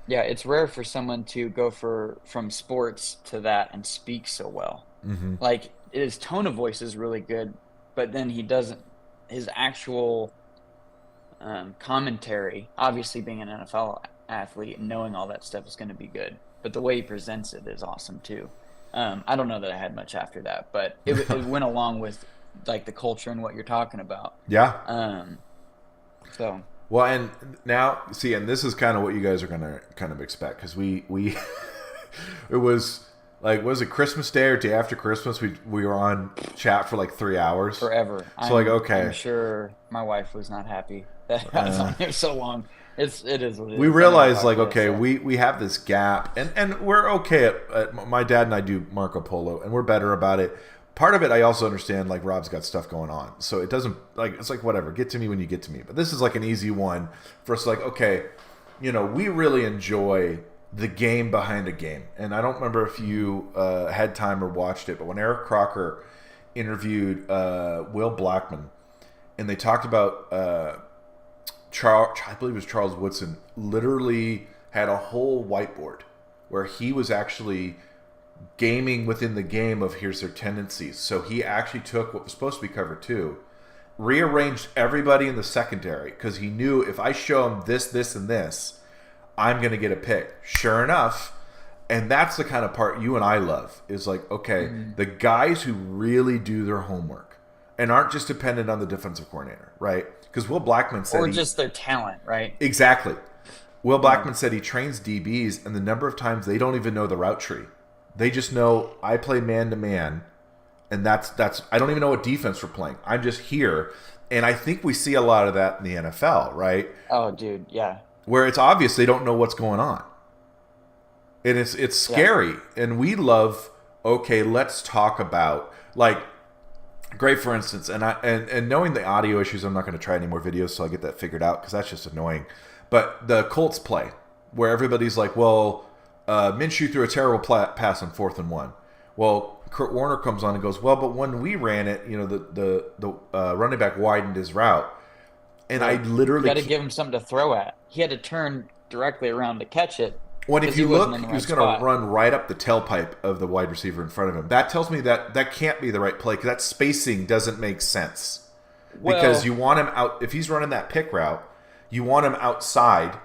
Speaker 2: Yeah, it's rare for someone to go from sports to that and speak so well. Mm-hmm. Like his tone of voice is really good, but then his actual commentary, obviously being an NFL athlete and knowing all that stuff is going to be good. But the way he presents it is awesome too. I don't know that I had much after that, but it went along with like the culture and what you're talking about.
Speaker 1: Yeah.
Speaker 2: So.
Speaker 1: Well, and now see, and this is kind of what you guys are gonna kind of expect because we it was like, was it Christmas Day or day after Christmas? We were on chat for like 3 hours.
Speaker 2: Forever.
Speaker 1: So okay.
Speaker 2: I'm sure my wife was not happy that I was on there so long. It is what it is.
Speaker 1: We realized we have this gap and we're okay at my dad and I do Marco Polo and we're better about it. Part of it I also understand, like Rob's got stuff going on. So it doesn't it's like whatever, get to me when you get to me. But this is like an easy one for us, like, okay, we really enjoy the game behind a game. And I don't remember if you had time or watched it, but when Eric Crocker interviewed Will Blackman and they talked about I believe it was Charles Woodson, literally had a whole whiteboard where he was actually gaming within the game of here's their tendencies. So he actually took what was supposed to be cover 2, rearranged everybody in the secondary because he knew if I show him this, this, and this, I'm going to get a pick. Sure enough, and that's the kind of part you and I love is like, okay, the guys who really do their homework and aren't just dependent on the defensive coordinator, right? Because Will Blackman said
Speaker 2: just their talent, right?
Speaker 1: Exactly. Will Blackman said he trains DBs, and the number of times they don't even know the route tree. They just know I play man-to-man, and that's I don't even know what defense we're playing. I'm just here. And I think we see a lot of that in the NFL, right?
Speaker 2: Oh, dude, yeah.
Speaker 1: Where it's obvious they don't know what's going on. And it's scary. And we love, okay, let's talk about, like, great, for instance, and knowing the audio issues, I'm not going to try any more videos so I get that figured out because that's just annoying. But the Colts play where everybody's like, well, Minshew threw a terrible pass on 4th and 1. Well, Kurt Warner comes on and goes, well, but when we ran it, the running back widened his route. And I literally
Speaker 2: got to give him something to throw at. He had to turn directly around to catch it.
Speaker 1: When if you look, he was going
Speaker 2: spot.
Speaker 1: to run right up the tailpipe of the wide receiver in front of him. That tells me that can't be the right play because that spacing doesn't make sense. Because you want him out. If he's running that pick route, you want him outside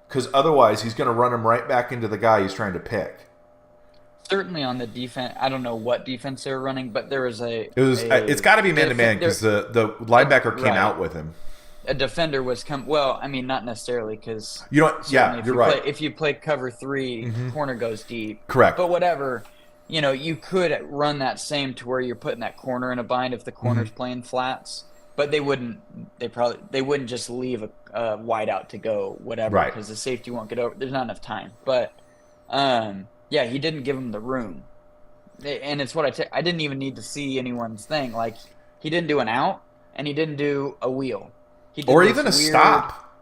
Speaker 1: because otherwise he's going to run him right back into the guy he's trying to pick.
Speaker 2: Certainly on the defense, I don't know what defense they were running, but there was
Speaker 1: it's got to be man-to-man because the linebacker came out with him.
Speaker 2: A defender was well, I mean, not necessarily because
Speaker 1: you're right.
Speaker 2: If you play cover 3, corner goes deep.
Speaker 1: Correct.
Speaker 2: But whatever, you could run that same to where you're putting that corner in a bind if the corner's playing flats. But they wouldn't just leave a wide out to go whatever because the safety won't get over. There's not enough time. But yeah, he didn't give him the room, and it's what I didn't even need to see anyone's thing. Like he didn't do an out and he didn't do a wheel.
Speaker 1: Or even a stop.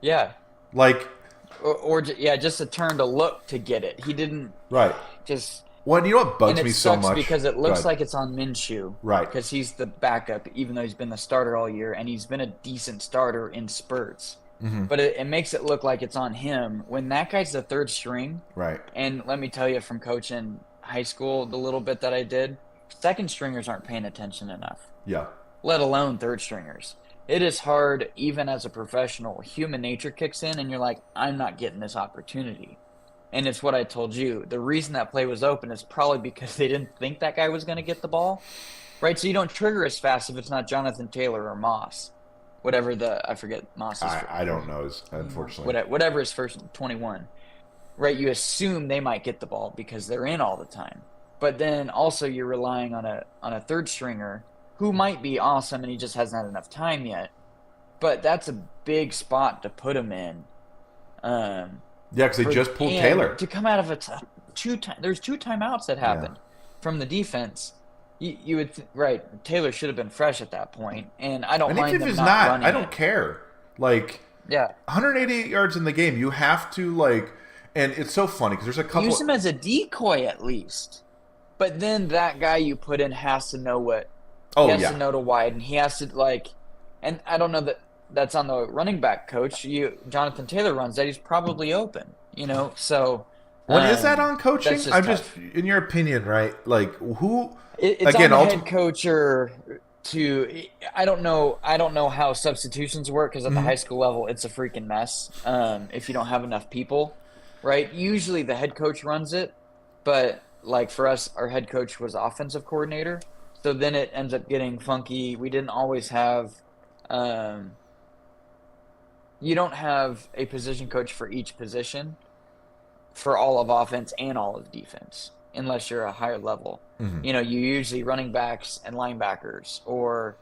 Speaker 2: Yeah.
Speaker 1: Like.
Speaker 2: Or just a turn to look to get it. He didn't.
Speaker 1: Right.
Speaker 2: Just.
Speaker 1: Well, you know what bugs me so much?
Speaker 2: Because it looks like it's on Minshew.
Speaker 1: Right.
Speaker 2: Because he's the backup, even though he's been the starter all year, and he's been a decent starter in spurts. Mm-hmm. But it makes it look like it's on him when that guy's the third string.
Speaker 1: Right.
Speaker 2: And let me tell you from coaching high school, the little bit that I did, second stringers aren't paying attention enough.
Speaker 1: Yeah.
Speaker 2: Let alone third stringers. It is hard, even as a professional. Human nature kicks in, and you're like, I'm not getting this opportunity. And it's what I told you. The reason that play was open is probably because they didn't think that guy was going to get the ball. Right? So you don't trigger as fast if it's not Jonathan Taylor or Moss. Whatever I forget Moss's
Speaker 1: I don't know, unfortunately.
Speaker 2: Whatever his first 21. Right? You assume they might get the ball because they're in all the time. But then also you're relying on a third stringer who might be awesome and he just hasn't had enough time yet. But that's a big spot to put him in.
Speaker 1: Yeah, because they just pulled Taylor.
Speaker 2: To come out of there's 2 timeouts that happened from the defense. You would Taylor should have been fresh at that point, and I don't mind them not running.
Speaker 1: I don't care. Like 188 yards in the game, you have to and it's so funny because there's a couple.
Speaker 2: Use him as a decoy at least, but then that guy you put in has to know what. He has to know to widen. He has to and I don't know that's on the running back coach. Jonathan Taylor runs that. He's probably open, so.
Speaker 1: What is that on coaching? I'm
Speaker 2: tough.
Speaker 1: just, in your opinion, right? Like who?
Speaker 2: It's again, on the head coach or I don't know how substitutions work because at the high school level, it's a freaking mess. If you don't have enough people, right? Usually the head coach runs it, but like for us, our head coach was offensive coordinator. So then it ends up getting funky. We didn't always have you don't have a position coach for each position for all of offense and all of defense unless you're a higher level. Mm-hmm. You usually running backs and linebackers or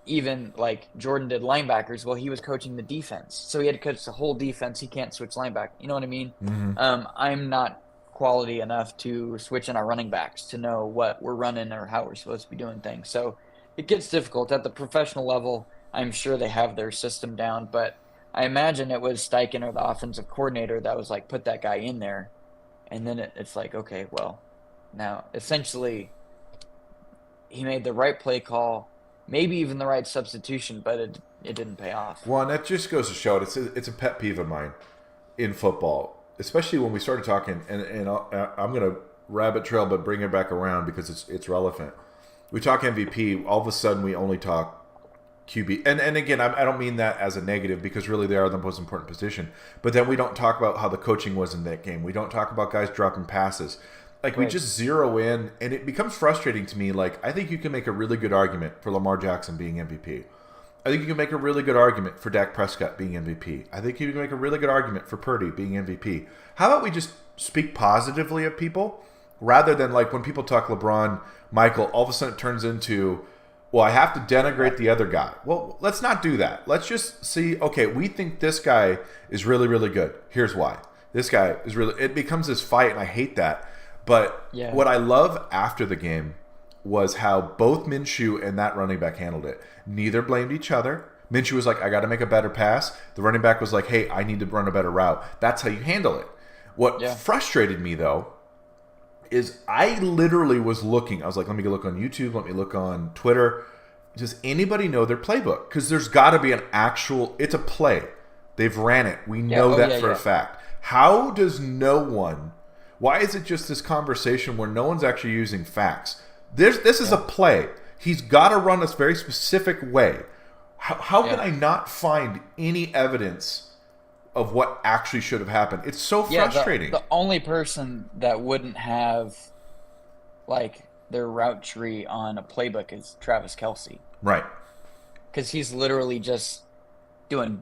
Speaker 2: even like Jordan did linebackers. Well, he was coaching the defense. So he had to coach the whole defense. He can't switch linebacker. You know what I mean? Mm-hmm. I'm not quality enough to switch in our running backs to know what we're running or how we're supposed to be doing things. So it gets difficult at the professional level. I'm sure they have their system down, but I imagine it was Steichen or the offensive coordinator that was like, put that guy in there. And then it's like, okay, well, now essentially he made the right play call, maybe even the right substitution, but it didn't pay off.
Speaker 1: Well, and that just goes to show it's a pet peeve of mine in football. Especially when we started talking, and I'm going to rabbit trail, but bring it back around because it's relevant. We talk MVP, all of a sudden we only talk QB. And again, I don't mean that as a negative because really they are the most important position. But then we don't talk about how the coaching was in that game. We don't talk about guys dropping passes. We just zero in, and it becomes frustrating to me. I think you can make a really good argument for Lamar Jackson being MVP. I think you can make a really good argument for Dak Prescott being MVP. I think you can make a really good argument for Purdy being MVP. How about we just speak positively of people rather than when people talk LeBron, Michael, all of a sudden it turns into, well, I have to denigrate the other guy. Well, let's not do that. Let's just see, okay, we think this guy is really, really good. Here's why. This guy is really, it becomes this fight, and I hate that. But what I love after the game was how both Minshew and that running back handled it. Neither blamed each other. Minshew was like, I got to make a better pass. The running back was like, hey, I need to run a better route. That's how you handle it. What frustrated me, though, is I literally was looking. I was like, let me go look on YouTube. Let me look on Twitter. does anybody know their playbook? Because there's got to be an actual. It's a play. They've ran it. We know that for a fact. How does no one? Why is it just this conversation where no one's actually using facts? This is a play. He's got to run this very specific way. How can I not find any evidence of what actually should have happened? It's so frustrating.
Speaker 2: The only person that wouldn't have like their route tree on a playbook is Travis Kelce.
Speaker 1: Right.
Speaker 2: Because he's literally just doing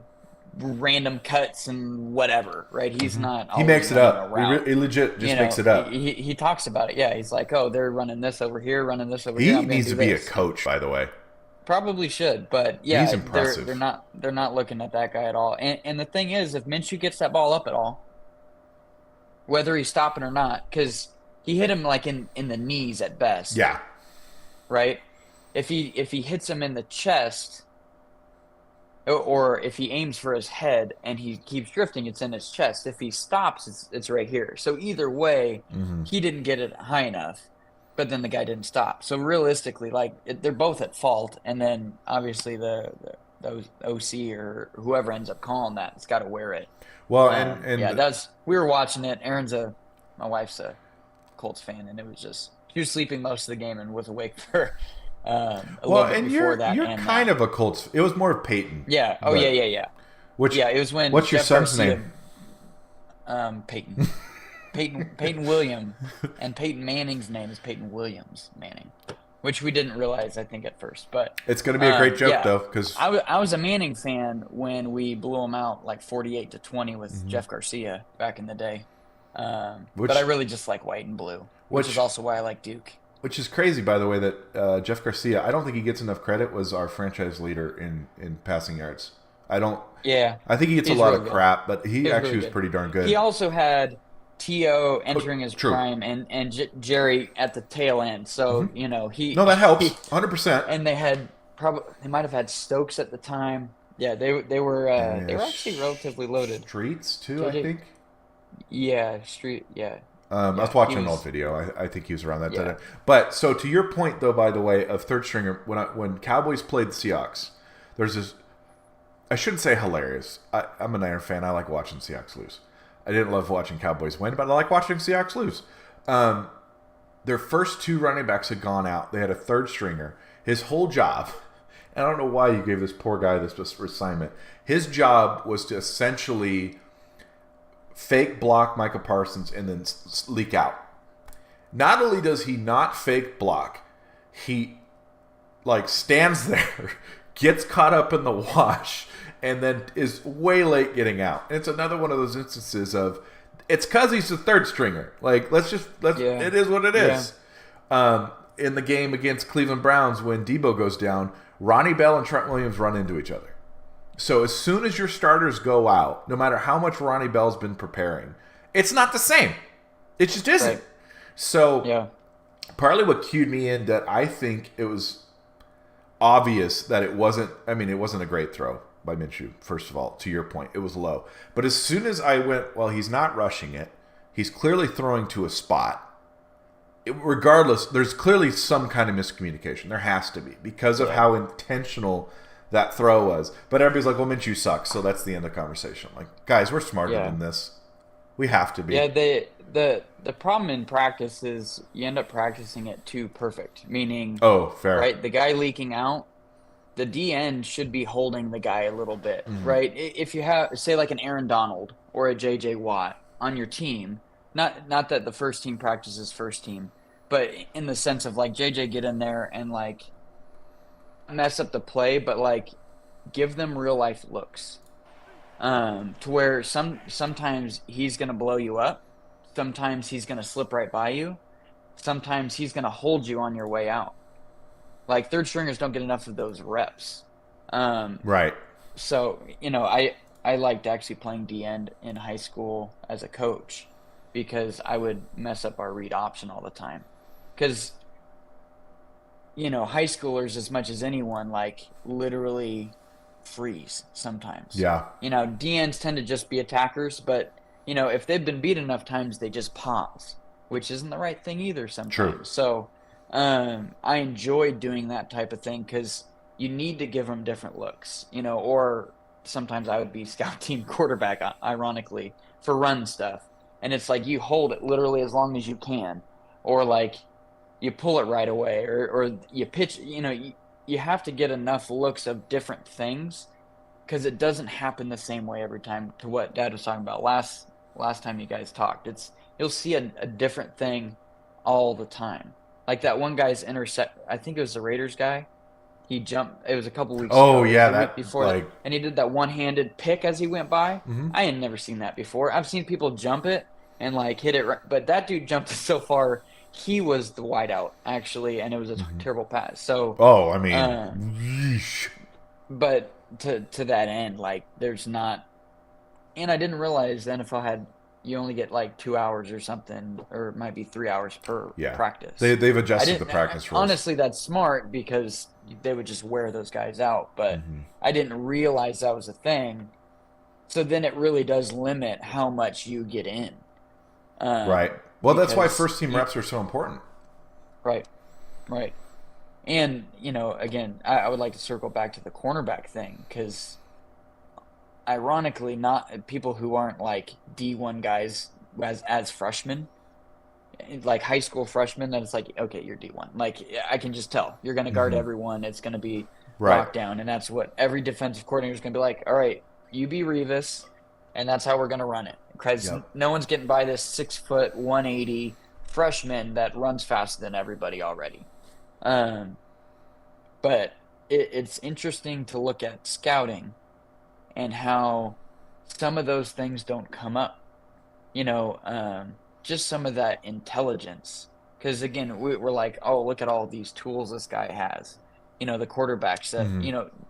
Speaker 2: random cuts and whatever, right? He's not.
Speaker 1: He makes it up. He legit just makes it up.
Speaker 2: He talks about it. Yeah, he's like, oh, they're running this over here, running this over
Speaker 1: here.
Speaker 2: He
Speaker 1: needs to be a coach, by the way.
Speaker 2: Probably should, but yeah,
Speaker 1: he's impressive.
Speaker 2: They're not looking at that guy at all. And the thing is, if Minshew gets that ball up at all, whether he's stopping or not, because he hit him like in the knees at best.
Speaker 1: Yeah.
Speaker 2: Right. If he hits him in the chest. Or if he aims for his head and he keeps drifting, it's in his chest. If he stops, it's right here. So either way, he didn't get it high enough, but then the guy didn't stop. So realistically, they're both at fault. And then obviously the OC or whoever ends up calling that, it's got to wear it.
Speaker 1: Well,
Speaker 2: we were watching it. My wife's a Colts fan, and it was just she was sleeping most of the game and was awake for.
Speaker 1: You're kind of a Colts. It was more of Peyton.
Speaker 2: Yeah. Oh, yeah. It was when.
Speaker 1: What's your son's name?
Speaker 2: Peyton. Peyton William, and Peyton Manning's name is Peyton Williams Manning, which we didn't realize, I think, at first. But
Speaker 1: it's going to be a great joke, though, because
Speaker 2: I was a Manning fan when we blew him out like 48-20 with Jeff Garcia back in the day. But I really just like white and blue, which is also why I like Duke.
Speaker 1: Which is crazy, by the way, that Jeff Garcia, I don't think he gets enough credit, was our franchise leader in passing yards. I think he gets a lot of crap, but he actually was pretty darn good.
Speaker 2: He also had T.O. entering his prime and Jerry at the tail end. So, he...
Speaker 1: No, that helps, 100%.
Speaker 2: And they might have had Stokes at the time. Yeah, they were actually relatively loaded.
Speaker 1: Streets, too, I think?
Speaker 2: Yeah,
Speaker 1: I was watching an old video. I think he was around that time. But so to your point, though, by the way, of third stringer, when Cowboys played the Seahawks, there's this. I shouldn't say hilarious. I'm a Niner fan. I like watching Seahawks lose. I didn't love watching Cowboys win, but I like watching Seahawks lose. Their first two running backs had gone out. They had a third stringer. His whole job, and I don't know why you gave this poor guy this assignment. His job was to essentially fake block Micah Parsons and then leak out. Not only does he not fake block, he stands there, gets caught up in the wash, and then is way late getting out. And it's another one of those instances of it's because he's the third stringer. It is what it is. In the game against Cleveland Browns, when Debo goes down, Ronnie Bell and Trent Williams run into each other. So as soon as your starters go out, no matter how much Ronnie Bell's been preparing, it's not the same. It just isn't. Right. So partly what cued me in that I think it was obvious that it wasn't a great throw by Minshew, first of all, to your point. It was low. But as soon as I went, well, he's not rushing it. He's clearly throwing to a spot. Regardless, there's clearly some kind of miscommunication. There has to be because of how intentional that throw was. But everybody's like, well, Minshew sucks, so that's the end of the conversation. Like, guys, we're smarter than this. We have to be.
Speaker 2: Yeah, the problem in practice is you end up practicing it too perfect, meaning
Speaker 1: fair.
Speaker 2: Right, the guy leaking out, the DN should be holding the guy a little bit, right? If you have, say, like an Aaron Donald or a J.J. Watt on your team, not that the first team practices first team, but in the sense of like J.J. get in there and like mess up the play, but like give them real life looks, to where sometimes he's gonna blow you up, sometimes he's gonna slip right by you, sometimes he's gonna hold you on your way out. Like third stringers don't get enough of those reps,
Speaker 1: right?
Speaker 2: So I liked actually playing D-end in high school as a coach because I would mess up our read option all the time. Because, high schoolers, as much as anyone, like, literally freeze sometimes.
Speaker 1: Yeah.
Speaker 2: D-ends tend to just be attackers, but, if they've been beat enough times, they just pause, which isn't the right thing either sometimes.
Speaker 1: True.
Speaker 2: So I enjoyed doing that type of thing because you need to give them different looks, or sometimes I would be scout team quarterback, ironically, for run stuff. And it's like you hold it literally as long as you can, or like you pull it right away, or you pitch, you have to get enough looks of different things because it doesn't happen the same way every time. To what Dad was talking about last time you guys talked, you'll see a different thing all the time. Like that one guy's intercept, I think it was the Raiders guy. He jumped. It was a couple weeks ago.
Speaker 1: Oh yeah,
Speaker 2: the
Speaker 1: that
Speaker 2: week before,
Speaker 1: like,
Speaker 2: and he did that one-handed pick as he went by.
Speaker 1: Mm-hmm.
Speaker 2: I had never seen that before. I've seen people jump it and like hit it, but that dude jumped it so far. He was the wideout actually, and it was a terrible pass. So,
Speaker 1: oh, I mean, yeesh.
Speaker 2: but to that end, like there's not, and I didn't realize the NFL had. You only get like 2 hours or something, or it might be 3 hours per practice.
Speaker 1: They've adjusted the practice rules.
Speaker 2: Honestly, that's smart because they would just wear those guys out. But I didn't realize that was a thing. So then it really does limit how much you get in.
Speaker 1: Right. Well, that's why first team reps are so important.
Speaker 2: Right. Right. And, again, I would like to circle back to the cornerback thing because ironically, not people who aren't like D1 guys as freshmen, like high school freshmen, that it's like, okay, you're D1. Like I can just tell you're going to guard everyone. It's going to be locked down, and that's what every defensive coordinator is going to be like. All right, you be Revis, and that's how we're going to run it. Because no one's getting by this 6 foot 180 freshman that runs faster than everybody already. But it's interesting to look at scouting and how some of those things don't come up, just some of that intelligence. Because again, we're like, oh, look at all these tools this guy has. The quarterbacks that,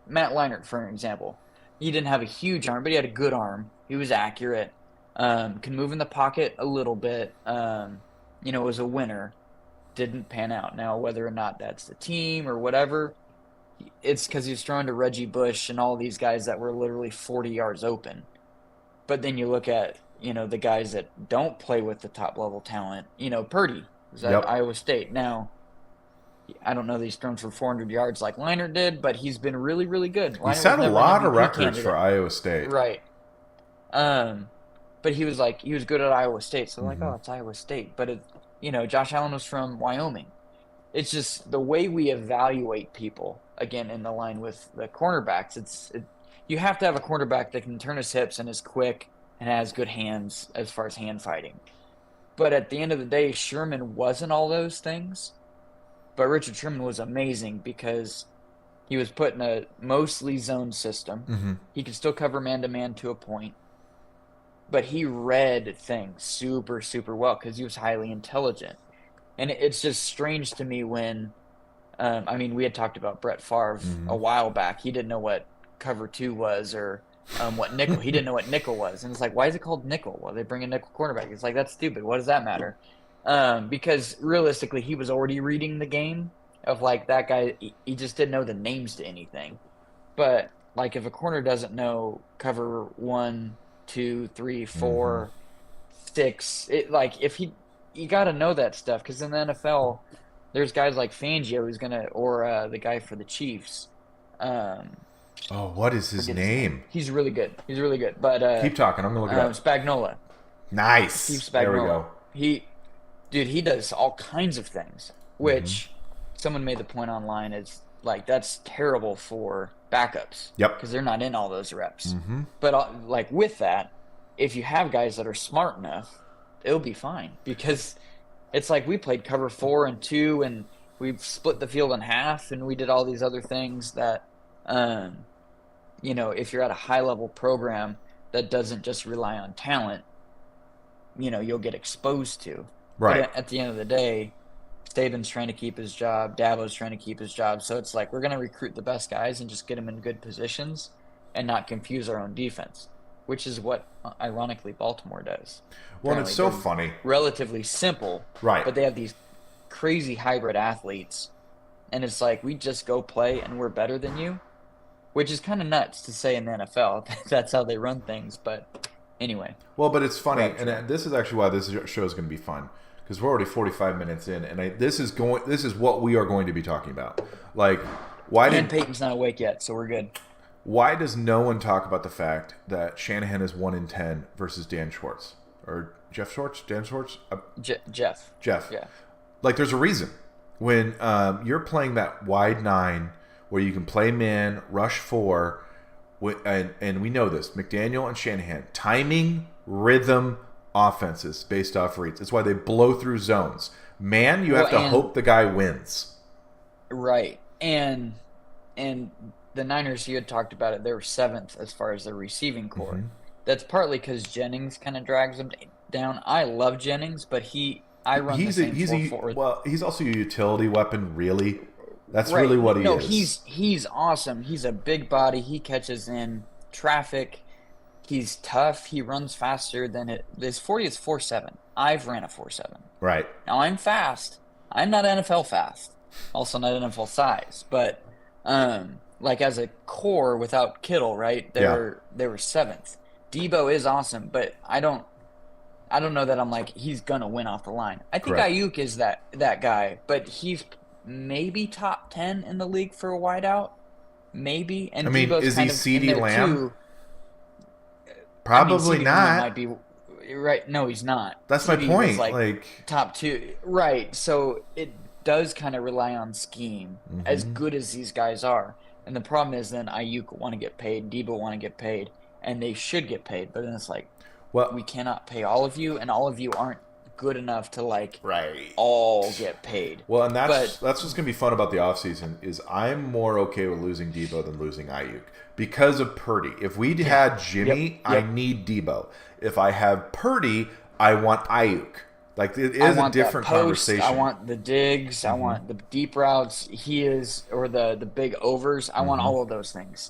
Speaker 2: Matt Leinart, for example, he didn't have a huge arm, but he had a good arm. He was accurate, can move in the pocket a little bit, was a winner, didn't pan out. Now, whether or not that's the team or whatever, it's because he was throwing to Reggie Bush and all these guys that were literally 40 yards open. But then you look at, the guys that don't play with the top level talent, Purdy was at Iowa State. Now, I don't know that he's thrown for 400 yards like Leinart did, but he's been really, really good.
Speaker 1: He set a lot of records for Iowa State.
Speaker 2: Right. But he was good at Iowa State. So like, oh, it's Iowa State. But Josh Allen was from Wyoming. It's just the way we evaluate people, again, in the line with the cornerbacks. You have to have a cornerback that can turn his hips and is quick and has good hands as far as hand fighting. But at the end of the day, Sherman wasn't all those things. But Richard Sherman was amazing because he was put in a mostly zone system. He could still cover man-to-man to a point. But he read things super, super well because he was highly intelligent. And it's just strange to me when, we had talked about Brett Favre a while back. He didn't know what cover 2 was or what nickel. He didn't know what nickel was. And it's like, why is it called nickel? Well, they bring a nickel cornerback. It's like, that's stupid. What does that matter? Because realistically, he was already reading the game of like that guy. He just didn't know the names to anything. But like if a corner doesn't know cover 1, 2, 3, 4, 6, you got to know that stuff because in the NFL, there's guys like Fangio who's or the guy for the Chiefs.
Speaker 1: What is his name?
Speaker 2: He's really good. But
Speaker 1: keep talking. I'm gonna look it up.
Speaker 2: Spagnuolo.
Speaker 1: Nice.
Speaker 2: Steve Spagnuolo.
Speaker 1: There we go.
Speaker 2: He does all kinds of things, which someone made the point online is like that's terrible for backups.
Speaker 1: Yep.
Speaker 2: Because they're not in all those reps. But like with that, if you have guys that are smart enough, it'll be fine because it's like we played cover 4 and 2 and we split the field in half and we did all these other things that, if you're at a high level program that doesn't just rely on talent, you'll get exposed to.
Speaker 1: Right.
Speaker 2: But at the end of the day, Saban's trying to keep his job. Dabo's trying to keep his job. So it's like we're going to recruit the best guys and just get them in good positions and not confuse our own defense, which is what, ironically, Baltimore does.
Speaker 1: Well, and it's so funny.
Speaker 2: Relatively simple.
Speaker 1: Right.
Speaker 2: But they have these crazy hybrid athletes. And it's like, we just go play and we're better than you, which is kind of nuts to say in the NFL. That's how they run things. But anyway.
Speaker 1: Well, but it's funny. And this is actually why this show is going to be fun. Because we're already 45 minutes in. And this is what we are going to be talking about. Like,
Speaker 2: And Peyton's not awake yet, so we're good.
Speaker 1: Why does no one talk about the fact that Shanahan is 1-10 versus Dan Schwartz or Jeff Schwartz? Dan Schwartz?
Speaker 2: Jeff.
Speaker 1: Yeah. Like, there's a reason when you're playing that wide 9 where you can play man, rush 4, and we know this, McDaniel and Shanahan, timing, rhythm, offenses based off reads. It's why they blow through zones. Man, you have to hope the guy wins.
Speaker 2: Right. And the Niners, you had talked about it, they were 7th as far as their receiving core.
Speaker 1: Mm-hmm.
Speaker 2: That's partly because Jennings kind of drags them down. I love Jennings, but I run the same 4-4.
Speaker 1: Well, he's also a utility weapon, really. That's really what he is.
Speaker 2: No, he's awesome. He's a big body. He catches in traffic. He's tough. He runs faster than it. His 40 is 4.7. I've ran a 4.7.
Speaker 1: Right.
Speaker 2: Now, I'm fast. I'm not NFL fast. Also not NFL size. But, like, as a core without Kittle, right, they were 7th. Debo is awesome, but I don't know that I'm like, he's going to win off the line. I think Ayuk is that guy, but he's maybe top 10 in the league for a wideout. Maybe. And
Speaker 1: I mean,
Speaker 2: Debo's
Speaker 1: is he CeeDee Lamb?
Speaker 2: Too.
Speaker 1: Probably
Speaker 2: CeeDee
Speaker 1: not.
Speaker 2: Lamb might be, right. No, he's not.
Speaker 1: That's my point.
Speaker 2: Like top 2. Right. So it does kind of rely on scheme, as good as these guys are. And the problem is then Ayuk want to get paid, Debo want to get paid, and they should get paid. But then it's like, we cannot pay all of you, and all of you aren't good enough to all get paid.
Speaker 1: Well, and that's what's going to be fun about the offseason is I'm more okay with losing Debo than losing Ayuk because of Purdy. If we had Jimmy, I need Debo. If I have Purdy, I want Ayuk. Like, it is a different conversation.
Speaker 2: I want the digs. I want the deep routes. Or the big overs. I want all of those things.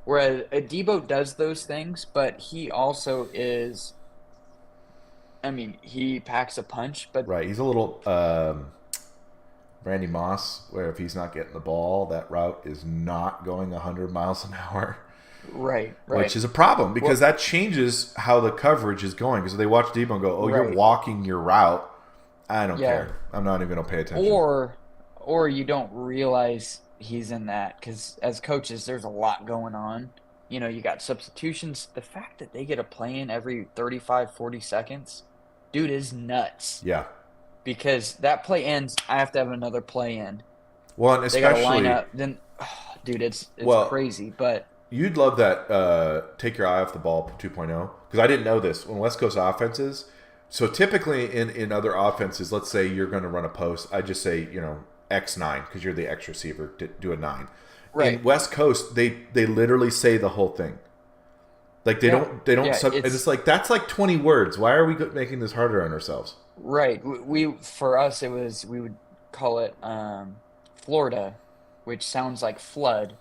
Speaker 2: Whereas Debo does those things, but he also is. I mean, he packs a punch, but
Speaker 1: right, he's a little Randy Moss, where if he's not getting the ball, that route is not going 100 miles an hour.
Speaker 2: Right.
Speaker 1: Which is a problem because that changes how the coverage is going. Because they watch Debo and go, "Oh, you're walking your route." I don't care. I'm not even going to pay attention.
Speaker 2: Or you don't realize he's in that because as coaches, there's a lot going on. You know, you got substitutions. The fact that they get a play in every 35, 40 seconds, dude, is nuts.
Speaker 1: Yeah.
Speaker 2: Because that play ends, I have to have another play in.
Speaker 1: Well, and especially
Speaker 2: they got to line up. Then, dude, it's crazy. But
Speaker 1: you'd love that take your eye off the ball 2.0 because I didn't know this when West Coast offenses. So typically in other offenses, let's say you're going to run a post, I just say X9 because you're the X receiver. Do a 9. Right. In West Coast, they literally say the whole thing. Like they don't. It's like that's like 20 words. Why are we making this harder on ourselves?
Speaker 2: Right. For us we would call it Florida, which sounds like flood,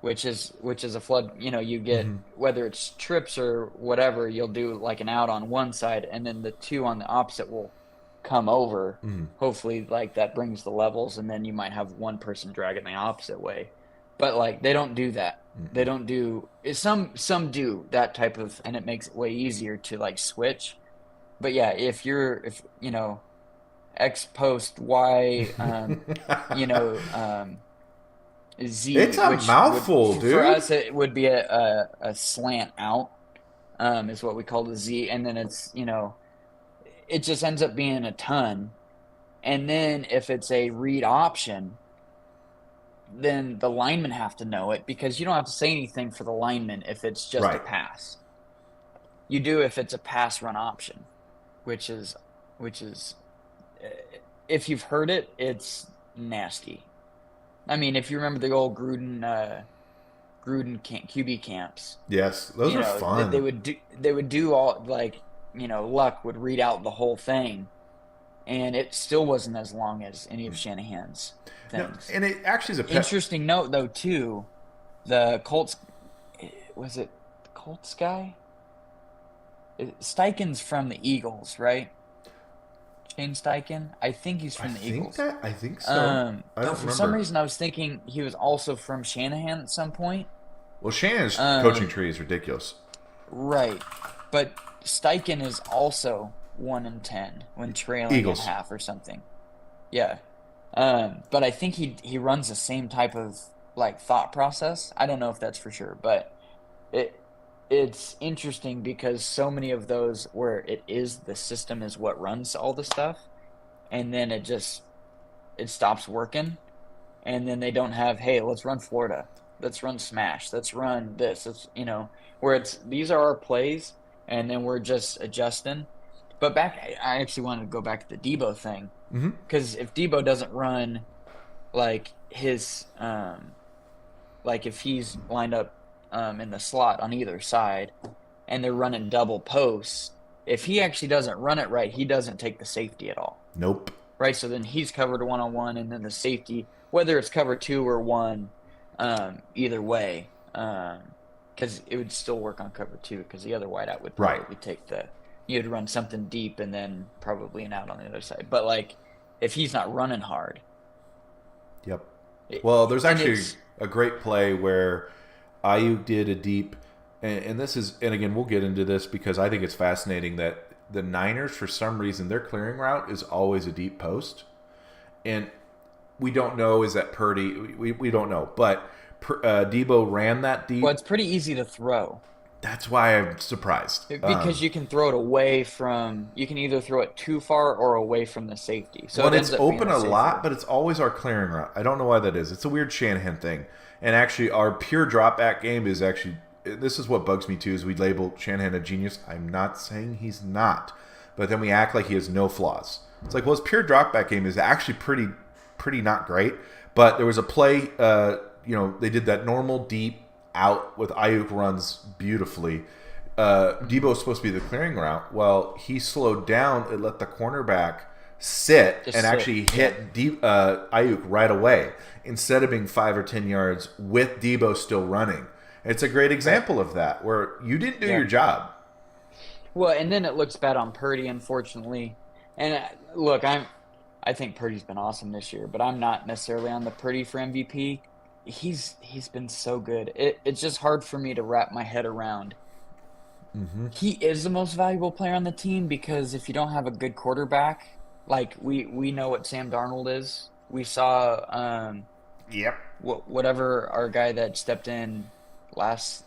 Speaker 2: which is a flood. You get whether it's trips or whatever, you'll do like an out on one side, and then the 2 on the opposite will come over. Hopefully, like that brings the levels, and then you might have one person dragging the opposite way. But like they don't do that. They don't do some do that type of, and it makes it way easier to like switch. But yeah, if X post Y, Z.
Speaker 1: It's a mouthful, dude.
Speaker 2: For us, it would be a slant out, is what we call the Z, and then it's it just ends up being a ton. And then if it's a read option, then the linemen have to know it because you don't have to say anything for the linemen if it's just a pass. You do if it's a pass run option, which is if you've heard it, it's nasty. I mean, if you remember the old Gruden QB camps.
Speaker 1: Yes, those are fun.
Speaker 2: They would do all like Luck would read out the whole thing, and it still wasn't as long as any of Shanahan's things.
Speaker 1: No, and it actually is a
Speaker 2: interesting note though too. The Colts, was it the Colts guy? Steichen's from the Eagles, right? Shane Steichen? I think he's from the Eagles.
Speaker 1: I think so.
Speaker 2: For some reason, I was thinking he was also from Shanahan at some point.
Speaker 1: Well, Shanahan's coaching tree is ridiculous.
Speaker 2: Right. But Steichen is also 1-10 when trailing
Speaker 1: Eagles.
Speaker 2: at half or something. Yeah. But I think he runs the same type of like thought process. I don't know if that's for sure, but it it's interesting because so many of those where it is the system is what runs all the stuff, and then it stops working, and then they don't have, hey, let's run Florida, let's run smash, let's run this. It's where it's these are our plays, and then we're just adjusting. But back, I actually wanted to go back to the Debo thing
Speaker 1: Mm-hmm.
Speaker 2: because if Debo doesn't run like his like if he's lined up in the slot on either side and they're running double posts, if he actually doesn't run it right, he doesn't take the safety at all.
Speaker 1: Nope.
Speaker 2: Right, so then he's covered one-on-one, and then the safety, whether it's cover 2 or 1, either way, because it would still work on cover 2, because the other wideout would
Speaker 1: Right.
Speaker 2: probably take you'd run something deep and then probably an out on the other side. But, like, if he's not running hard.
Speaker 1: Yep. Well, there's
Speaker 2: and
Speaker 1: actually a great play where Ayuk did a deep, and this is, and again, we'll get into this because I think it's fascinating that the Niners, for some reason, their clearing route is always a deep post. And we don't know, is that Purdy? We don't know. But Debo ran that deep.
Speaker 2: Well, it's pretty easy to throw.
Speaker 1: That's why I'm surprised.
Speaker 2: Because you can throw it away from, you can either throw it too far or away from the safety. So
Speaker 1: well,
Speaker 2: it
Speaker 1: it's
Speaker 2: ends up
Speaker 1: open
Speaker 2: being
Speaker 1: a
Speaker 2: safer.
Speaker 1: lot, but it's always our clearing route. I don't know why that is. It's a weird Shanahan thing. And actually, our pure drop back game is actually, this is what bugs me too, is we label Shanahan a genius. I'm not saying he's not, but then we act like he has no flaws. It's like, well, his pure drop back game is actually pretty not great. But there was a play, they did that normal deep out with Ayuk runs beautifully. Debo was supposed to be the clearing route. Well, he slowed down and let the cornerback sit actually hit Ayuk right away instead of being 5 or 10 yards with Debo still running. It's a great example of that where you didn't do your job.
Speaker 2: Well, and then it looks bad on Purdy, unfortunately. And look, I think Purdy's been awesome this year, but I'm not necessarily on the Purdy for MVP. He's been so good. It's just hard for me to wrap my head around.
Speaker 1: Mm-hmm.
Speaker 2: He is the most valuable player on the team because if you don't have a good quarterback, like we know what Sam Darnold is. We saw
Speaker 1: Yep.
Speaker 2: whatever our guy that stepped in last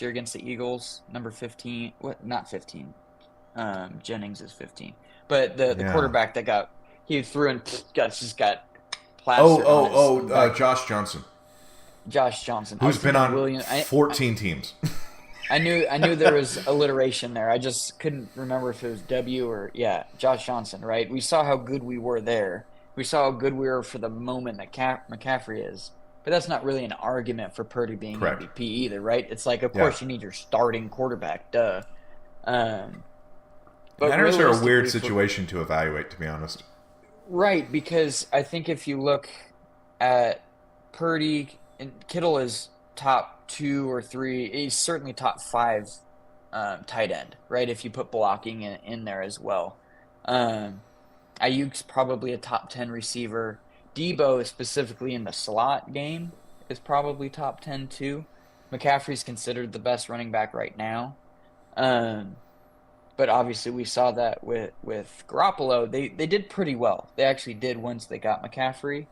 Speaker 2: year against the Eagles, number 15. What? Not 15. Jennings is 15. But the quarterback that he threw and just got plastered.
Speaker 1: Josh Johnson.
Speaker 2: Josh Johnson,
Speaker 1: who's been on 14 teams.
Speaker 2: I knew there was alliteration there. I just couldn't remember if it was W or Josh Johnson, right? We saw how good we were there. We saw how good we were for the moment that McCaffrey is. But that's not really an argument for Purdy being MVP either, right? It's like, of course, you need your starting quarterback, duh. But
Speaker 1: Niners are a weird situation to evaluate, to be honest.
Speaker 2: Right, because I think if you look at Purdy, and Kittle is top 2 or 3, he's certainly top 5 tight end, right? If you put blocking in there as well. Ayuk's probably a top 10 receiver. Debo, specifically in the slot game, is probably top 10 too. McCaffrey's considered the best running back right now. But obviously we saw that with Garoppolo. They did pretty well. They actually did once they got McCaffrey.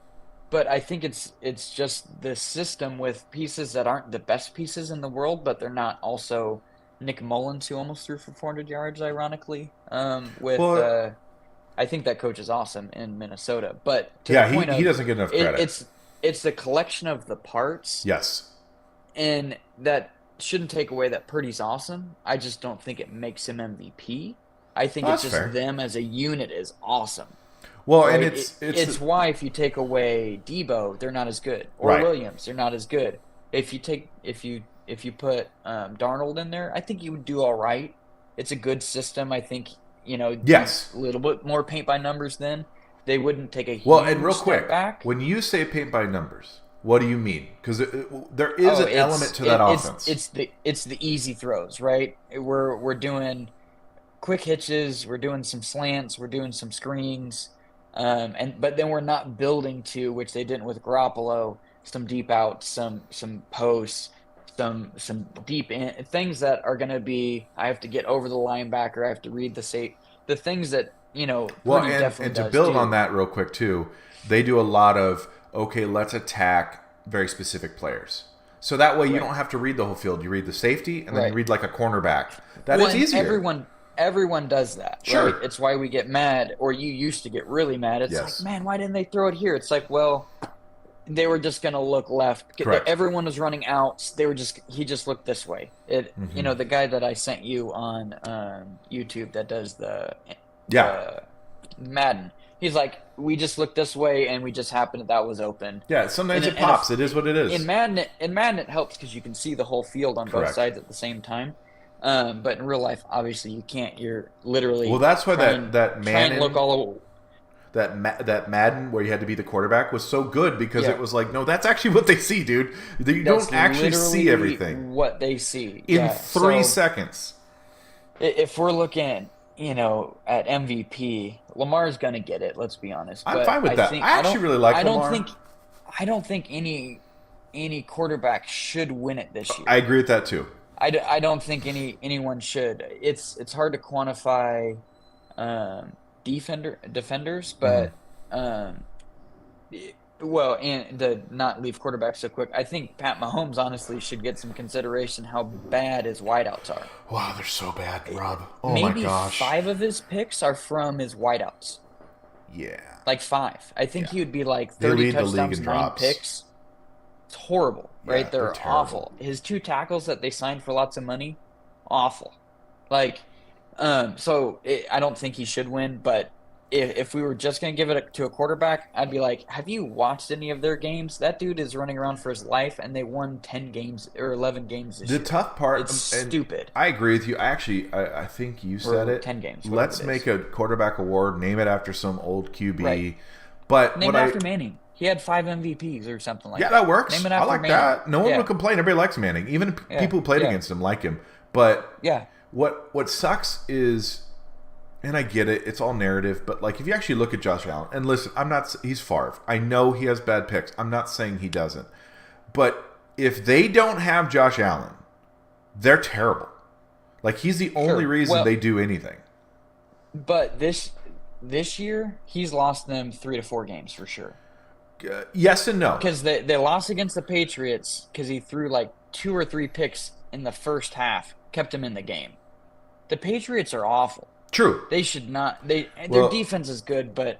Speaker 2: But I think it's just the system with pieces that aren't the best pieces in the world, but they're not also Nick Mullins, who almost threw for 400 yards, ironically. I think that coach is awesome in Minnesota. But
Speaker 1: he doesn't get enough credit.
Speaker 2: It's the collection of the parts.
Speaker 1: Yes.
Speaker 2: And that shouldn't take away that Purdy's awesome. I just don't think it makes him MVP. I think it's just fair. Them as a unit is awesome.
Speaker 1: Well,
Speaker 2: right?
Speaker 1: And
Speaker 2: it's why if you take away Debo, they're not as good, or Williams, they're not as good. If you put Darnold in there, I think you would do all right. It's a good system. I think
Speaker 1: yes,
Speaker 2: a little bit more paint by numbers. Then they wouldn't take a huge
Speaker 1: and real quick
Speaker 2: back.
Speaker 1: When you say paint by numbers, what do you mean? Because there is an element to that offense.
Speaker 2: It's the easy throws, right? We're doing quick hitches, we're doing some slants, we're doing some screens. But then we're not building to, which they didn't with Garoppolo, some deep outs, some posts, some deep in, things that are going to be, I have to get over the linebacker, I have to read the things that
Speaker 1: Well,
Speaker 2: Purdy definitely
Speaker 1: and to
Speaker 2: does
Speaker 1: build
Speaker 2: too.
Speaker 1: on that real quick too, they do a lot of okay, let's attack very specific players. So that way you
Speaker 2: Right.
Speaker 1: don't have to read the whole field. You read the safety and then you
Speaker 2: Right.
Speaker 1: read like a cornerback. That
Speaker 2: Well,
Speaker 1: is
Speaker 2: and
Speaker 1: easier.
Speaker 2: everyone does that,
Speaker 1: Sure.
Speaker 2: right? It's why we get mad, or you used to get really mad. It's like,
Speaker 1: Yes.
Speaker 2: man, why didn't they throw it here? It's like, well, they were just going to look left.
Speaker 1: Correct.
Speaker 2: Everyone was running outs. He just looked this way. The guy that I sent you on YouTube that does the Madden, he's like, we just looked this way and we just happened that was open.
Speaker 1: Yeah, sometimes
Speaker 2: And
Speaker 1: it pops. It is what it is.
Speaker 2: In Madden, it helps because you can see the whole field on both
Speaker 1: Correct.
Speaker 2: sides at the same time. But in real life, obviously, you can't. You're literally
Speaker 1: Well, that's why that
Speaker 2: try and look all over.
Speaker 1: that Madden where you had to be the quarterback was so good because
Speaker 2: Yeah.
Speaker 1: it was like, no, that's actually what they see, dude. You don't actually see
Speaker 2: literally
Speaker 1: everything
Speaker 2: what they see
Speaker 1: in
Speaker 2: Yeah.
Speaker 1: 3
Speaker 2: So,
Speaker 1: seconds.
Speaker 2: If we're looking, at MVP, Lamar's gonna get it. Let's be honest.
Speaker 1: I'm
Speaker 2: But
Speaker 1: fine with that.
Speaker 2: think-
Speaker 1: I actually
Speaker 2: don't-
Speaker 1: really like
Speaker 2: I don't
Speaker 1: Lamar.
Speaker 2: think any quarterback should win it this year.
Speaker 1: I agree with that too.
Speaker 2: I don't think anyone should. It's hard to quantify defenders, but and to not leave quarterbacks so quick. I think Pat Mahomes honestly should get some consideration how bad his wideouts are.
Speaker 1: Wow, they're so bad, Rob. Oh
Speaker 2: Maybe
Speaker 1: my gosh.
Speaker 2: 5 of his picks are from his wideouts.
Speaker 1: Yeah.
Speaker 2: Like 5. I think
Speaker 1: Yeah.
Speaker 2: he would be like
Speaker 1: They
Speaker 2: 30
Speaker 1: lead the league
Speaker 2: touchdowns,
Speaker 1: in
Speaker 2: 9
Speaker 1: drops.
Speaker 2: picks. It's horrible,
Speaker 1: Yeah,
Speaker 2: right?
Speaker 1: they're
Speaker 2: They're
Speaker 1: terrible.
Speaker 2: awful. His 2 tackles that they signed for lots of money, awful. Like, I don't think he should win, but if we were just going to give it to a quarterback, I'd be like, have you watched any of their games? That dude is running around for his life, and they won 10 games or 11 games this
Speaker 1: The
Speaker 2: year.
Speaker 1: tough part,
Speaker 2: It's
Speaker 1: and
Speaker 2: stupid.
Speaker 1: I agree with you. I think you said
Speaker 2: Or
Speaker 1: it.
Speaker 2: 10 games, whatever
Speaker 1: Let's
Speaker 2: it is.
Speaker 1: make a quarterback award, name it after some old QB.
Speaker 2: Right.
Speaker 1: But
Speaker 2: Name
Speaker 1: what
Speaker 2: it after Manning. He had 5 MVPs or something like
Speaker 1: yeah,
Speaker 2: that.
Speaker 1: that works.
Speaker 2: Name it
Speaker 1: I
Speaker 2: after
Speaker 1: like
Speaker 2: Manning.
Speaker 1: that. No one
Speaker 2: Yeah.
Speaker 1: would complain. Everybody likes Manning. Even
Speaker 2: Yeah.
Speaker 1: people who played
Speaker 2: Yeah.
Speaker 1: against him like him. But
Speaker 2: Yeah.
Speaker 1: what sucks is, and I get it, it's all narrative, but like if you actually look at Josh Allen, and listen, he's Favre. I know he has bad picks. I'm not saying he doesn't. But if they don't have Josh Allen, they're terrible. Like he's the only reason they do anything.
Speaker 2: But this year, he's lost them 3 to 4 games for sure.
Speaker 1: Yes and no.
Speaker 2: Because they lost against the Patriots because he threw like 2 or 3 picks in the first half, kept him in the game. The Patriots are awful.
Speaker 1: True.
Speaker 2: They should not. Their defense is good, but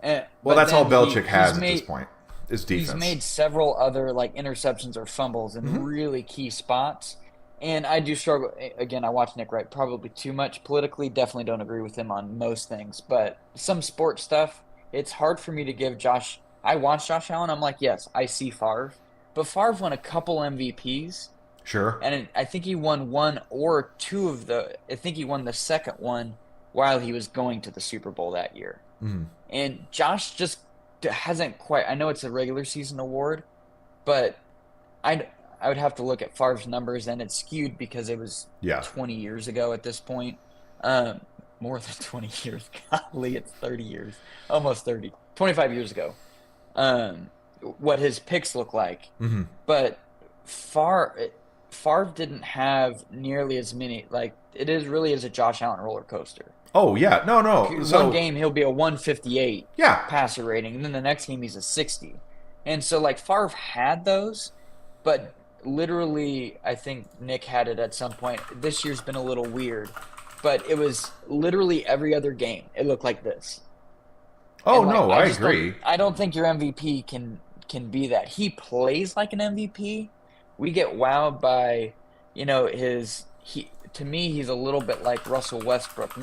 Speaker 1: that's all Belichick has at
Speaker 2: made,
Speaker 1: this point. Is defense.
Speaker 2: He's made several other like interceptions or fumbles in
Speaker 1: Mm-hmm.
Speaker 2: really key spots. And I do struggle. Again, I watch Nick Wright probably too much politically. Definitely don't agree with him on most things. But some sports stuff, it's hard for me to give Josh. I watch Josh Allen. I'm like, yes, I see Favre. But Favre won a couple MVPs.
Speaker 1: Sure.
Speaker 2: And I think he won 1 or 2 of the. I think he won the second one while he was going to the Super Bowl that year.
Speaker 1: Mm-hmm.
Speaker 2: And Josh just hasn't quite. I know it's a regular season award, but I would have to look at Favre's numbers, and it's skewed because it was 20 years ago at this point. More than 20 years. Golly, it's 30 years. Almost 30. 25 years ago. What his picks look like.
Speaker 1: Mm-hmm.
Speaker 2: But Favre didn't have nearly as many. Like, it really is a Josh Allen roller coaster.
Speaker 1: Oh, yeah. No.
Speaker 2: One game, he'll be a 158
Speaker 1: yeah.
Speaker 2: passer rating, and then the next game, he's a 60. And so, like, Favre had those, but literally, I think Nick had it at some point. This year's been a little weird, but it was literally every other game. It looked like this.
Speaker 1: Oh,
Speaker 2: And, like,
Speaker 1: no, I
Speaker 2: just
Speaker 1: agree.
Speaker 2: I don't think your MVP can be that. He plays like an MVP. We get wowed by, to me, he's a little bit like Russell Westbrook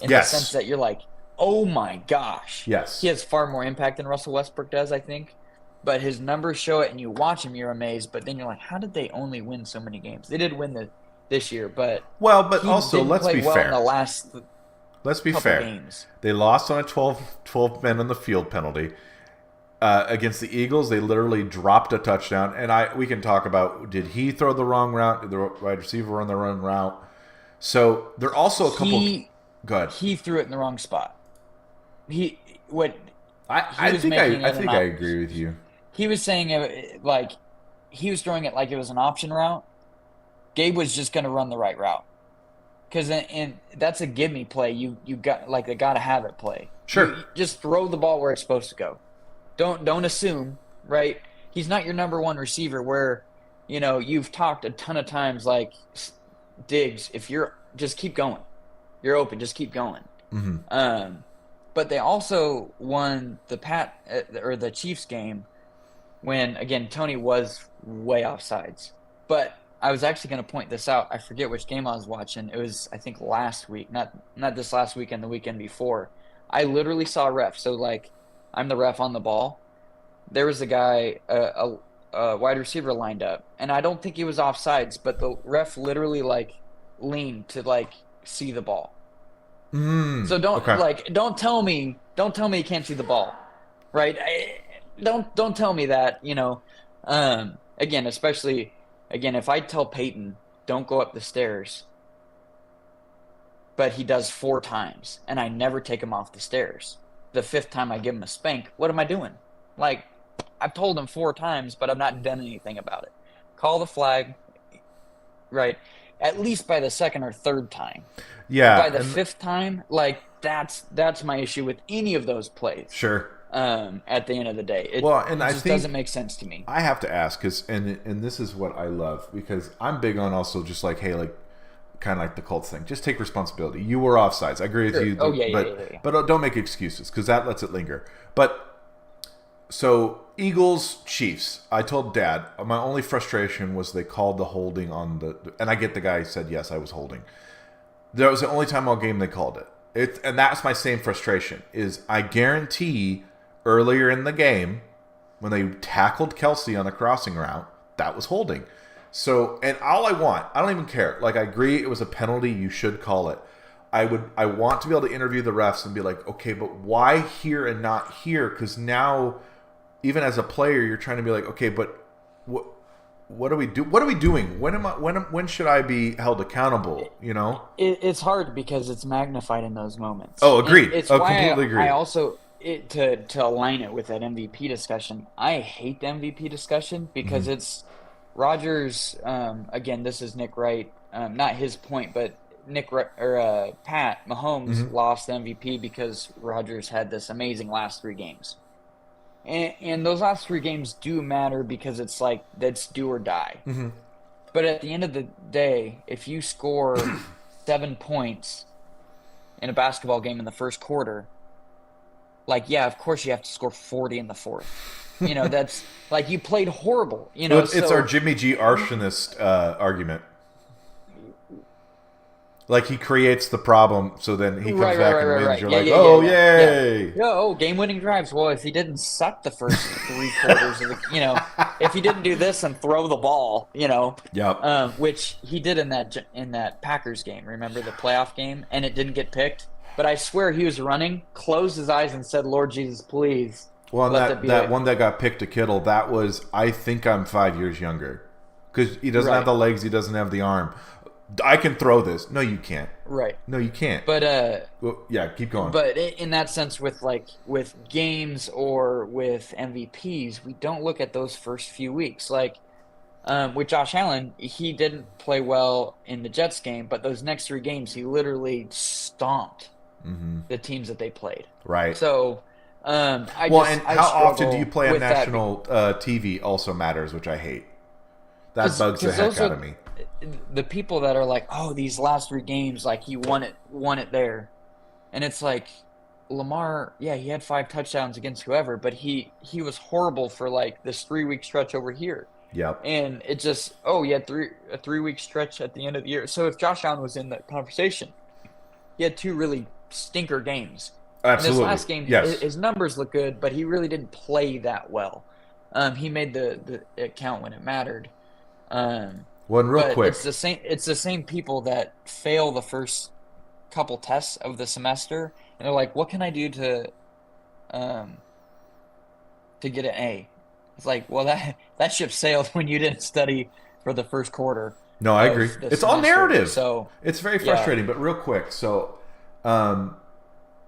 Speaker 2: in the sense that you're like, oh my gosh.
Speaker 1: Yes.
Speaker 2: He has far more impact than Russell Westbrook does, I think. But his numbers show it, and you watch him, you're amazed. But then you're like, how did they only win so many games? They did win this year, but
Speaker 1: but also let's be fair.
Speaker 2: In the last
Speaker 1: let's be
Speaker 2: couple
Speaker 1: fair.
Speaker 2: Games.
Speaker 1: They lost on a 12 men on the field penalty. Against the Eagles, they literally dropped a touchdown. And we can talk about, did he throw the wrong route? Did the wide receiver run the wrong route? So there are also a couple. Go ahead.
Speaker 2: He threw it in the wrong spot.
Speaker 1: I think I agree with you.
Speaker 2: He was saying he was throwing it like it was an option route. Gabe was just going to run the right route. because and that's a give me play. You got like they got to have it play.
Speaker 1: Sure.
Speaker 2: You just throw the ball where it's supposed to go. Don't assume, right? He's not your number one receiver. Where you've talked a ton of times like Diggs. If you're just keep going, you're open. Just keep going.
Speaker 1: Mm-hmm.
Speaker 2: But they also won the or the Chiefs game when again Tony was way offsides. But I was actually going to point this out. I forget which game I was watching. It was I think last week, not this last weekend, the weekend before. I literally saw a ref. So like I'm the ref on the ball. There was a guy, a wide receiver lined up, and I don't think he was offsides, but the ref literally like leaned to like see the ball. So don't tell me you can't see the ball, right? Don't tell me that. Again, especially if I tell Peyton don't go up the stairs, but he does 4 times, and I never take him off the stairs. The 5th time I give him a spank. What am I doing? Like, I've told him 4 times, but I've not done anything about it. Call the flag, right? At least by the 2nd or 3rd time.
Speaker 1: Yeah.
Speaker 2: By the 5th time, like that's my issue with any of those plays.
Speaker 1: Sure.
Speaker 2: At the end of the day, it just doesn't make sense to me.
Speaker 1: I have to ask because and this is what I love because I'm big on also just like hey like. Kind of like the Colts thing. Just take responsibility. You were offsides. I agree with you.
Speaker 2: Oh, yeah.
Speaker 1: But don't make excuses because that lets it linger. But so Eagles, Chiefs. I told Dad my only frustration was they called the holding on and I get the guy said yes I was holding. That was the only time all game they called it. And that's my same frustration. Is I guarantee earlier in the game when they tackled Kelsey on the crossing route that was holding. So, and all I don't even care. Like, I agree it was a penalty. You should call it. I want to be able to interview the refs and be like, okay, but why here and not here? Because now, even as a player, you're trying to be like, okay, but what do we do? What are we doing? When should I be held accountable?
Speaker 2: It's hard because it's magnified in those moments.
Speaker 1: Oh, agreed.
Speaker 2: It's
Speaker 1: completely agreed.
Speaker 2: I also to align it with that MVP discussion. I hate the MVP discussion because it's. Rodgers, again, this is Nick Wright, not his point, but Pat Mahomes lost the MVP because Rodgers had this amazing last 3 games. And those last 3 games do matter because it's like, that's do or die.
Speaker 1: Mm-hmm.
Speaker 2: But at the end of the day, if you score 7 points in a basketball game in the first quarter, like, yeah, of course you have to score 40 in the 4th. That's like you played horrible.
Speaker 1: It's our Jimmy G. arsonist argument. Like he creates the problem, so then he comes back and wins. You're like, yay!
Speaker 2: Yeah, game-winning drives. Well, if he didn't suck the first 3 quarters of the, if he didn't do this and throw the ball, which he did in that Packers game. Remember the playoff game, and it didn't get picked. But I swear he was running, closed his eyes, and said, "Lord Jesus, please."
Speaker 1: Well, that one that got picked to Kittle, that was, I think I'm 5 years younger. Because he doesn't have the legs, he doesn't have the arm. I can throw this. No, you can't.
Speaker 2: Right.
Speaker 1: No, you can't.
Speaker 2: But
Speaker 1: yeah, keep going.
Speaker 2: But in that sense, with games or with MVPs, we don't look at those first few weeks. Like with Josh Allen, he didn't play well in the Jets game, but those next 3 games, he literally stomped the teams that they played.
Speaker 1: Right.
Speaker 2: So.
Speaker 1: And how often do you play on national TV also matters, which I hate. That bugs the heck out of me.
Speaker 2: The people that are like, oh, these last 3 games, like he won it there. And it's like, Lamar, yeah, he had 5 touchdowns against whoever, but he was horrible for like this 3-week stretch over here.
Speaker 1: Yep.
Speaker 2: And it just, he had a 3-week stretch at the end of the year. So if Josh Allen was in that conversation, he had 2 really stinker games.
Speaker 1: Absolutely.
Speaker 2: In this last game, his numbers look good, but he really didn't play that well. He made the count when it mattered.
Speaker 1: Quick,
Speaker 2: it's the same people that fail the first couple tests of the semester, and they're like, "What can I do to get an A?" It's like, well, that ship sailed when you didn't study for the first quarter.
Speaker 1: No, I agree. It's all narrative,
Speaker 2: so
Speaker 1: it's very frustrating. But real quick, so.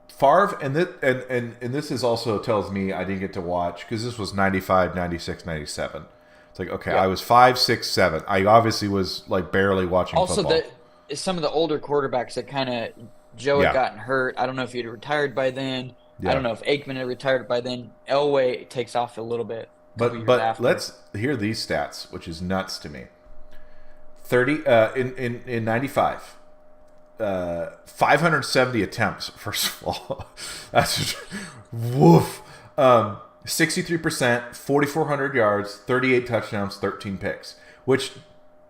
Speaker 1: Favre, and this is also tells me I didn't get to watch because this was 95, 96, 97. It's like, okay, I was 5, 6, 7. I obviously was like barely watching football.
Speaker 2: some of the older quarterbacks that kind of Joe had gotten hurt. I don't know if he had retired by then. I don't know if Aikman had retired by then. Elway takes off a little bit.
Speaker 1: But let's hear these stats, which is nuts to me. 30 in 95. 570 attempts, first of all. That's just, woof. 63%, 4,400 yards, 38 touchdowns, 13 picks. Which,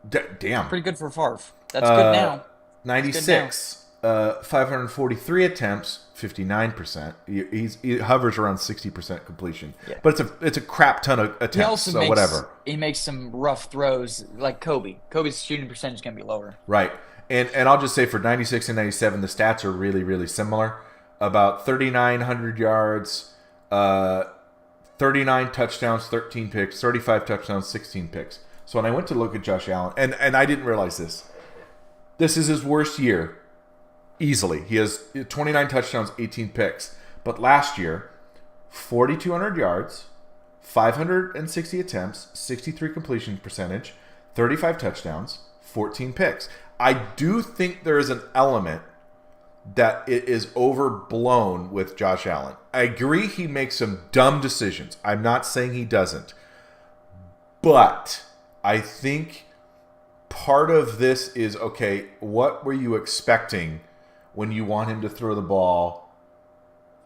Speaker 1: damn.
Speaker 2: Pretty good for Favre. That's good now.
Speaker 1: 96, 543 attempts, 59%. He hovers around 60% completion. Yeah. But it's a crap ton of attempts, whatever.
Speaker 2: He makes some rough throws like Kobe. Kobe's shooting percentage is going to be lower.
Speaker 1: Right. And I'll just say for 96 and 97, the stats are really, really similar. About 3,900 yards, 39 touchdowns, 13 picks, 35 touchdowns, 16 picks. So when I went to look at Josh Allen, and I didn't realize this. This is his worst year, easily. He has 29 touchdowns, 18 picks. But last year, 4,200 yards, 560 attempts, 63 completion percentage, 35 touchdowns, 14 picks. I do think there is an element that it is overblown with Josh Allen. I agree he makes some dumb decisions. I'm not saying he doesn't. But I think part of this is, okay, what were you expecting when you want him to throw the ball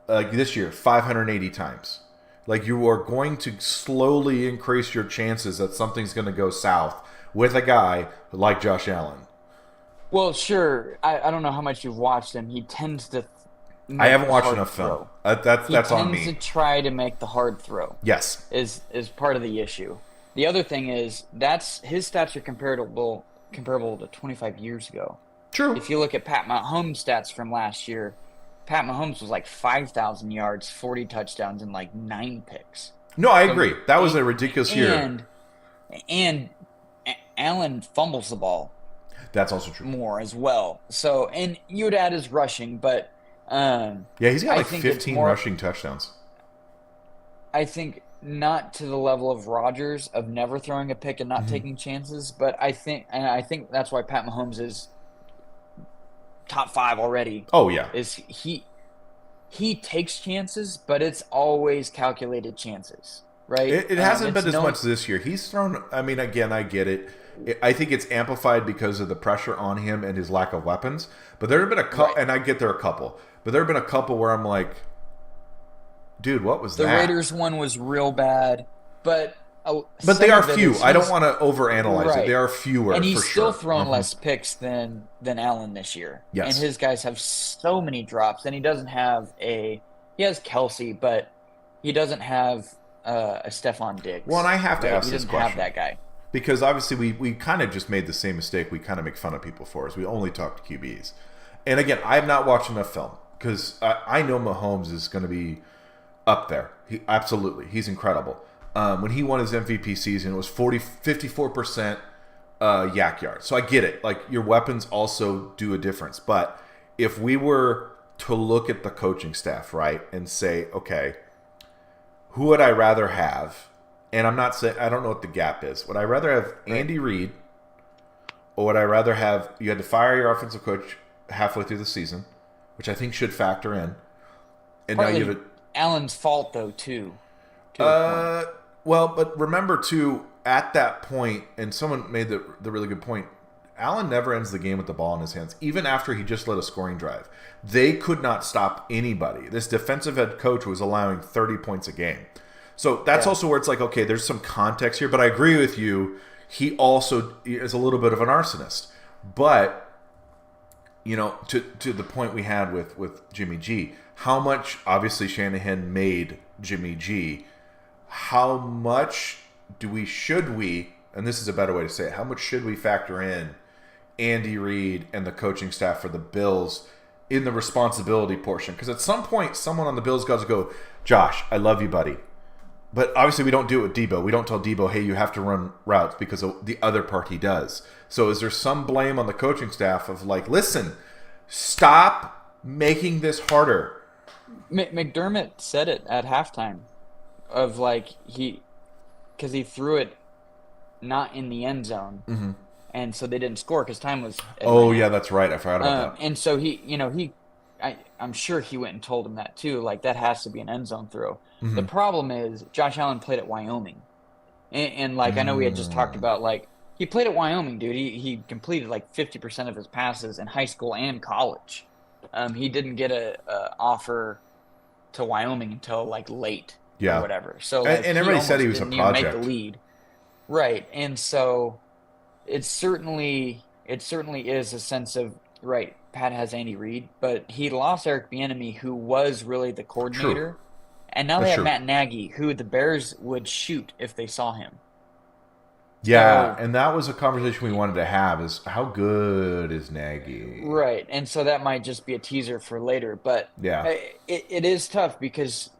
Speaker 1: like this year, 580 times? Like, you are going to slowly increase your chances that something's going to go south with a guy like Josh Allen.
Speaker 2: Well, sure. I don't know how much you've watched him. He tends to.
Speaker 1: I haven't watched enough film. That's on me.
Speaker 2: He tends to try to make the hard throw.
Speaker 1: Yes,
Speaker 2: is part of the issue. The other thing is his stats are comparable to 25 years ago.
Speaker 1: True.
Speaker 2: If you look at Pat Mahomes' stats from last year, Pat Mahomes was like 5,000 yards, 40 touchdowns, and like 9 picks.
Speaker 1: No, I agree. That was a ridiculous year.
Speaker 2: And Allen fumbles the ball.
Speaker 1: That's also true.
Speaker 2: More as well. So, and you would add his rushing, but
Speaker 1: he's got like 15 rushing touchdowns.
Speaker 2: I think not to the level of Rodgers of never throwing a pick and not taking chances, but I think that's why Pat Mahomes is top 5 already.
Speaker 1: Oh yeah,
Speaker 2: is he takes chances, but it's always calculated chances, right?
Speaker 1: It hasn't been as much this year. He's thrown. I mean, again, I get it. I think it's amplified because of the pressure on him and his lack of weapons. But there have been a couple, and I get there a couple. But there have been a couple where I'm like, dude, what was that?
Speaker 2: The Raiders one was real bad, but
Speaker 1: they are few. I don't want to overanalyze it. They are fewer,
Speaker 2: and he's
Speaker 1: for
Speaker 2: still
Speaker 1: sure.
Speaker 2: thrown less picks than Allen this year.
Speaker 1: Yes.
Speaker 2: And his guys have so many drops, and he doesn't have he has Kelsey, but he doesn't have a Stephon Diggs.
Speaker 1: Well, and I have to ask this question.
Speaker 2: He doesn't have that guy.
Speaker 1: Because obviously we kind of just made the same mistake we kind of make fun of people for, is we only talk to QBs. And again, I have not watched enough film because I know Mahomes is going to be up there. Absolutely. He's incredible. When he won his MVP season, it was 54% yak yards. So I get it. Like, your weapons also do a difference. But if we were to look at the coaching staff, right, and say, okay, who would I rather have? And I'm not saying, I don't know what the gap is. Would I rather have Andy Reid, or would I rather have, you had to fire your offensive coach halfway through the season, which I think should factor in. And
Speaker 2: partly
Speaker 1: now you have it.
Speaker 2: Allen's fault, though, too.
Speaker 1: Well, but remember, too, at that point, and someone made the really good point, Allen never ends the game with the ball in his hands, even after he just led a scoring drive. They could not stop anybody. This defensive head coach was allowing 30 points a game. So that's also where it's like, okay, there's some context here, but I agree with you. He also is a little bit of an arsonist. But, you know, to the point we had with Jimmy G, how much, obviously, Shanahan made Jimmy G. How much should we, and this is a better way to say it, how much should we factor in Andy Reid and the coaching staff for the Bills in the responsibility portion? Because at some point, someone on the Bills got to go, Josh, I love you, buddy. But obviously we don't do it with Debo. We don't tell Debo, hey, you have to run routes because of the other part he does. So is there some blame on the coaching staff of like, listen, stop making this harder?
Speaker 2: McDermott said it at halftime of like because he threw it not in the end zone.
Speaker 1: Mm-hmm.
Speaker 2: and so they didn't score because time was.
Speaker 1: Oh yeah, that's right. I forgot about that.
Speaker 2: And so I'm sure he went and told him that too. Like that has to be an end zone throw.
Speaker 1: Mm-hmm.
Speaker 2: The problem is Josh Allen played at Wyoming, and like I know we had just talked about like he played at Wyoming, dude. He completed like 50% of his passes in high school and college. He didn't get a offer to Wyoming until like late or whatever. So like,
Speaker 1: and everybody said he was a project.
Speaker 2: Make the lead, right? And so it certainly is a sense of right. Pat has Andy Reid, but he lost Eric Bieniemy, who was really the coordinator.
Speaker 1: True.
Speaker 2: And now they have Matt Nagy, who the Bears would shoot if they saw him.
Speaker 1: Yeah, and that was a conversation we wanted to have, is how good is Nagy?
Speaker 2: Right, and so that might just be a teaser for later. But
Speaker 1: yeah,
Speaker 2: it is tough because,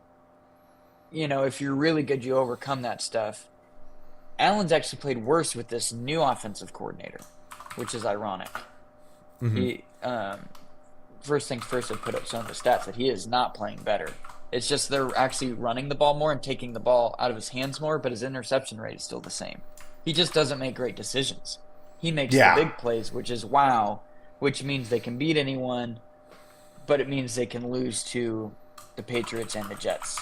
Speaker 2: if you're really good, you overcome that stuff. Allen's actually played worse with this new offensive coordinator, which is ironic. Mm-hmm. He first things first, I put up some of the stats that he is not playing better. It's just they're actually running the ball more and taking the ball out of his hands more, but his interception rate is still the same. He just doesn't make great decisions. He makes the big plays, which is wow, which means they can beat anyone, but it means they can lose to the Patriots and the Jets,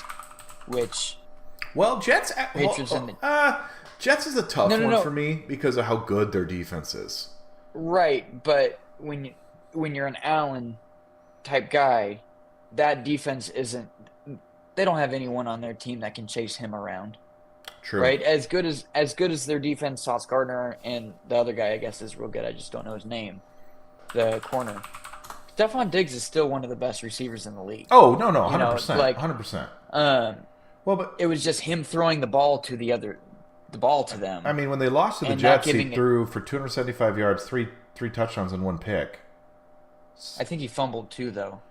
Speaker 2: which...
Speaker 1: Well, Jets... Jets is a tough one for me because of how good their defense is.
Speaker 2: Right, but when you're an Allen-type guy, that defense isn't... They don't have anyone on their team that can chase him around.
Speaker 1: True.
Speaker 2: Right? As good as their defense, Sauce Gardner and the other guy, I guess, is real good. I just don't know his name. The corner. Stephon Diggs is still one of the best receivers in the league.
Speaker 1: Oh, no, 100%.
Speaker 2: Like,
Speaker 1: 100%.
Speaker 2: Well, but it was just him throwing the ball to them.
Speaker 1: I mean, when they lost to the Jets, he threw for 275 yards, three touchdowns, and one pick.
Speaker 2: I think he fumbled too, though.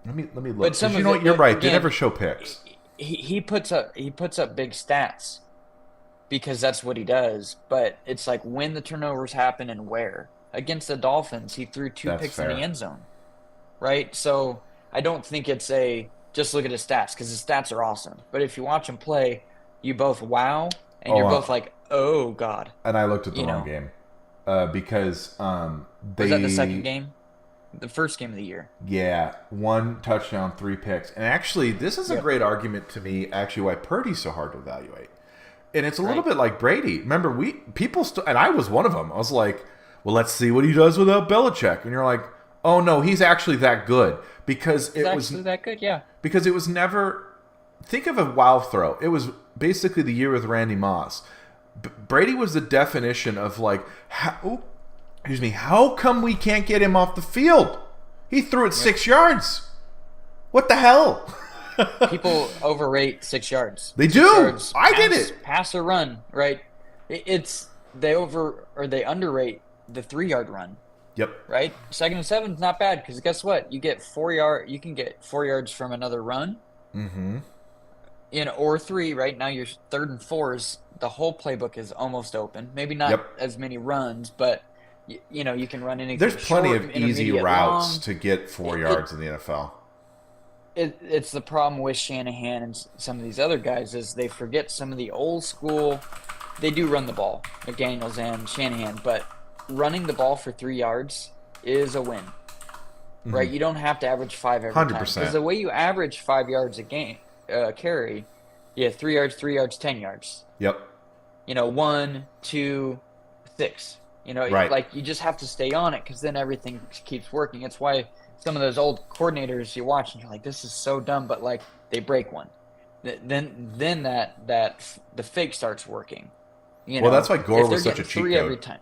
Speaker 1: Let me look. But you're right. They never show picks.
Speaker 2: He puts up big stats because that's what he does. But it's like when the turnovers happen and where. Against the Dolphins, he threw two picks in the end zone. Right? So I don't think it's just look at his stats because his stats are awesome. But if you watch him play, you both wow and you're both like, oh God.
Speaker 1: And I looked at the wrong game because
Speaker 2: was that the second game? The first game of the year.
Speaker 1: Yeah, 1 touchdown, 3 picks. And actually, this is a great argument to me, actually, why Purdy's so hard to evaluate. And it's a little bit like Brady. Remember, and I was one of them. I was like, well, let's see what he does without Belichick. And you're like, oh, no, he's actually that good. Because it was
Speaker 2: actually that good, yeah.
Speaker 1: Because it was never... Think of a wow throw. It was basically the year with Randy Moss. Brady was the definition of like... how come we can't get him off the field? He threw it 6 yards. What the hell?
Speaker 2: People overrate 6 yards.
Speaker 1: They do. I did it.
Speaker 2: Pass or run, right? They underrate the 3-yard run.
Speaker 1: Yep.
Speaker 2: Right? 2nd and 7 is not bad because guess what? You get 4 yards. You can get 4 yards from another run.
Speaker 1: Mm-hmm.
Speaker 2: Or 3. Right now, your 3rd and 4s. The whole playbook is almost open. Maybe not as many runs, but. You can run anything.
Speaker 1: There's plenty of easy routes to get 4 yards in the NFL.
Speaker 2: It's the problem with Shanahan and some of these other guys is they forget some of the old school. They do run the ball, McDaniels and Shanahan, but running the ball for 3 yards is a win, right? You don't have to average 5 every 100%. Time. Because the way you average 5 yards a game carry, 3 yards, 10 yards.
Speaker 1: Yep.
Speaker 2: 1, 2, 6.
Speaker 1: Right.
Speaker 2: Like you just have to stay on it because then everything keeps working. It's why some of those old coordinators you watch and you're like, this is so dumb, but like they break one. Then that the fake starts working. Well,
Speaker 1: that's why Gore was such a cheat code.
Speaker 2: Every time.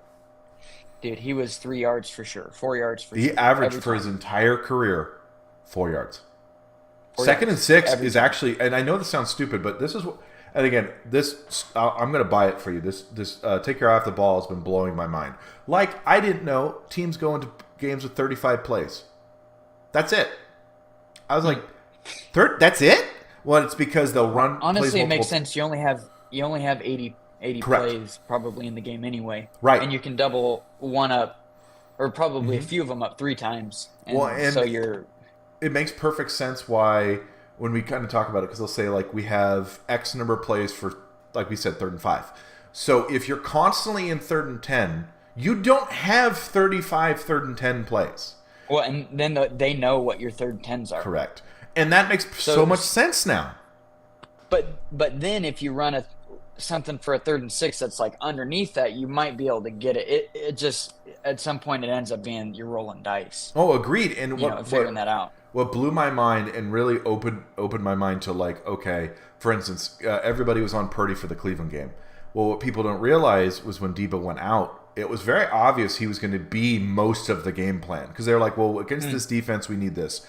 Speaker 2: Dude, he was 3 yards for sure, 4 yards for sure.
Speaker 1: He averaged for his entire career 4 yards. 2nd and 6 is actually, and I know this sounds stupid, but this is what. And again, I'm going to buy it for you. This take your eye off the ball has been blowing my mind. Like, I didn't know teams go into games with 35 plays. That's it. I was like, that's it? Well, it's because they'll run.
Speaker 2: Honestly, it makes sense. You only have 80 plays probably in the game anyway.
Speaker 1: Right.
Speaker 2: And you can double one up, or probably a few of them up 3 times. And so
Speaker 1: it makes perfect sense why... When we kind of talk about it, because they'll say, like, we have X number of plays for, like we said, 3rd and 5. So if you're constantly in 3rd and 10, You don't have 35 third and 10 plays.
Speaker 2: Well, and then they know what your 3rd and 10s are.
Speaker 1: Correct. And that makes so much sense now.
Speaker 2: But then if you run something for a 3rd and 6 that's like underneath that, you might be able to get it. It just at some point it ends up being you're rolling dice.
Speaker 1: Oh, agreed. And
Speaker 2: figuring that out.
Speaker 1: What blew my mind and really opened my mind to, like, okay, for instance, everybody was on Purdy for the Cleveland game. Well, what people don't realize was when Debo went out, it was very obvious he was going to be most of the game plan, because they're like, well, against this defense, we need this.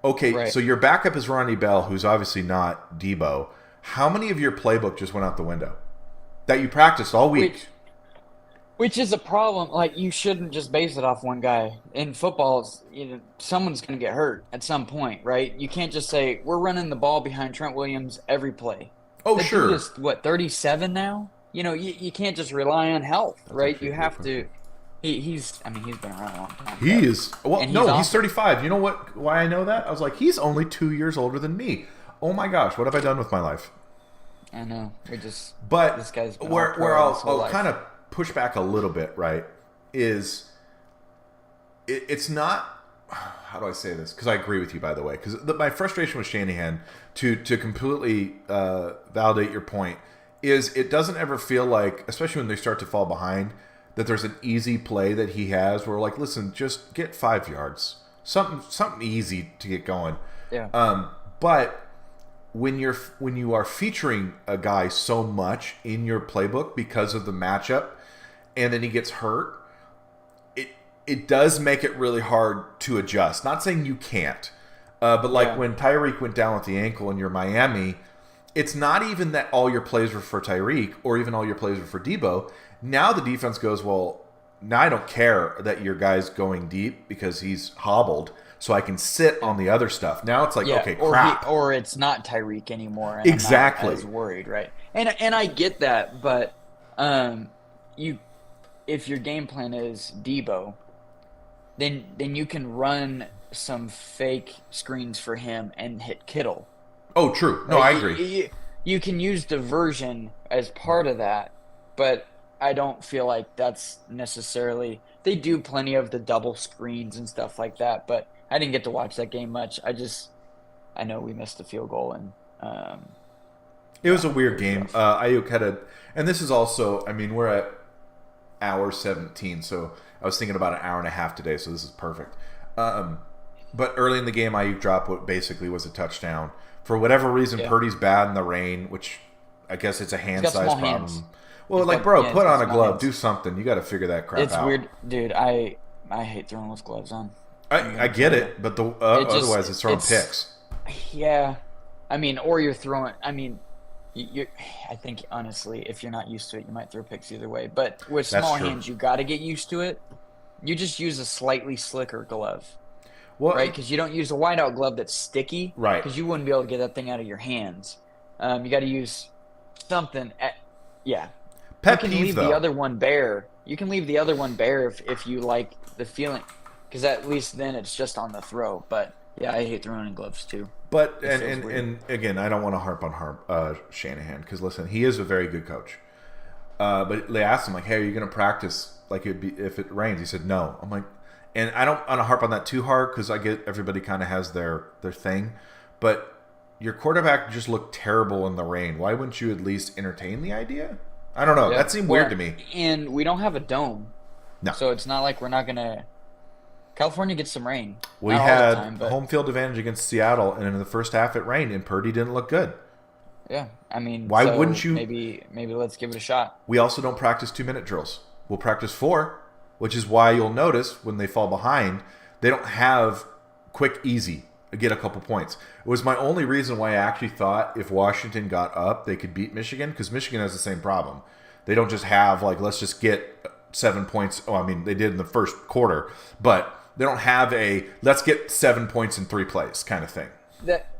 Speaker 1: Okay, right. So your backup is Ronnie Bell, who's obviously not Debo. How many of your playbook just went out the window that you practiced all week?
Speaker 2: Which is a problem. Like, you shouldn't just base it off one guy. In football, someone's going to get hurt at some point, right? You can't just say, we're running the ball behind Trent Williams every play.
Speaker 1: Oh, sure.
Speaker 2: He's just, 37 now? You can't just rely on health, right? You have to. He's been around a long time.
Speaker 1: He is. Well, no, he's 35. You know what? Why I know that? I was like, he's only 2 years older than me. Oh my gosh, what have I done with my life?
Speaker 2: I know. This guy's been
Speaker 1: where I'll kind of push back a little bit, right? Is it's not. How do I say this? Because I agree with you, by the way. Because my frustration with Shanahan, to completely validate your point, is it doesn't ever feel like, especially when they start to fall behind, that there's an easy play that he has where, like, listen, just get 5 yards, something easy to get going.
Speaker 2: Yeah.
Speaker 1: But when you are featuring a guy so much in your playbook because of the matchup, and then he gets hurt, it does make it really hard to adjust. Not saying you can't, but when Tyreek went down with the ankle and you're Miami, it's not even that all your plays were for Tyreek or even all your plays were for Debo. Now the defense goes, well, now I don't care that your guy's going deep because he's hobbled, so I can sit on the other stuff. Now it's like, okay, crap.
Speaker 2: Or it's not Tyreek anymore. And
Speaker 1: exactly.
Speaker 2: I'm not as worried, right? And I get that, but if your game plan is Debo, then you can run some fake screens for him and hit Kittle.
Speaker 1: Oh, true. No, I agree.
Speaker 2: You can use diversion as part of that, but I don't feel like that's necessarily – they do plenty of the double screens and stuff like that, but I didn't get to watch that game much. I know we missed a field goal. And
Speaker 1: it was a weird game. Ayuk had and this is also – I mean, we're at hour 17, so I was thinking about an hour and a half today, so this is perfect. But early in the game, Ayuk dropped what basically was a touchdown. For whatever reason, Purdy's bad in the rain, which I guess it's a hand size problem. Hands. Well, put on a glove, hands. Do something. You got to figure that crap out.
Speaker 2: It's weird, dude. I hate throwing with gloves on.
Speaker 1: I get it, but otherwise it's throwing picks.
Speaker 2: Yeah, I mean, or you're throwing. I mean, I think honestly, if you're not used to it, you might throw picks either way. But with small hands, you got to get used to it. You just use a slightly slicker glove. Well, right, because you don't use a whiteout glove that's sticky,
Speaker 1: right?
Speaker 2: Because you wouldn't be able to get that thing out of your hands. You got to use something. You can leave the other one bare. You can leave the other one bare if you like the feeling, because at least then it's just on the throw. But yeah, I hate throwing in gloves too.
Speaker 1: But and again, I don't want to harp on Shanahan, because listen, he is a very good coach. But they asked him, like, hey, are you going to practice like if it rains? He said no. I'm like. And I don't want to harp on that too hard, because I get everybody kind of has their thing. But your quarterback just looked terrible in the rain. Why wouldn't you at least entertain the idea? I don't know. Yeah. That seemed weird to me.
Speaker 2: And we don't have a dome.
Speaker 1: No.
Speaker 2: So it's not like we're not going to – California gets some rain.
Speaker 1: We had home field advantage against Seattle, and in the first half it rained, and Purdy didn't look good.
Speaker 2: Yeah. I mean,
Speaker 1: why wouldn't you –
Speaker 2: maybe let's give it a shot.
Speaker 1: We also don't practice 2-minute drills. We'll practice 4. Which is why you'll notice when they fall behind, they don't have quick, easy, get a couple points. It was my only reason why I actually thought if Washington got up, they could beat Michigan, because Michigan has the same problem. They don't just have, like, let's just get 7 points. Oh, I mean, they did in the first quarter, but they don't have a let's get 7 points in 3 plays kind of thing.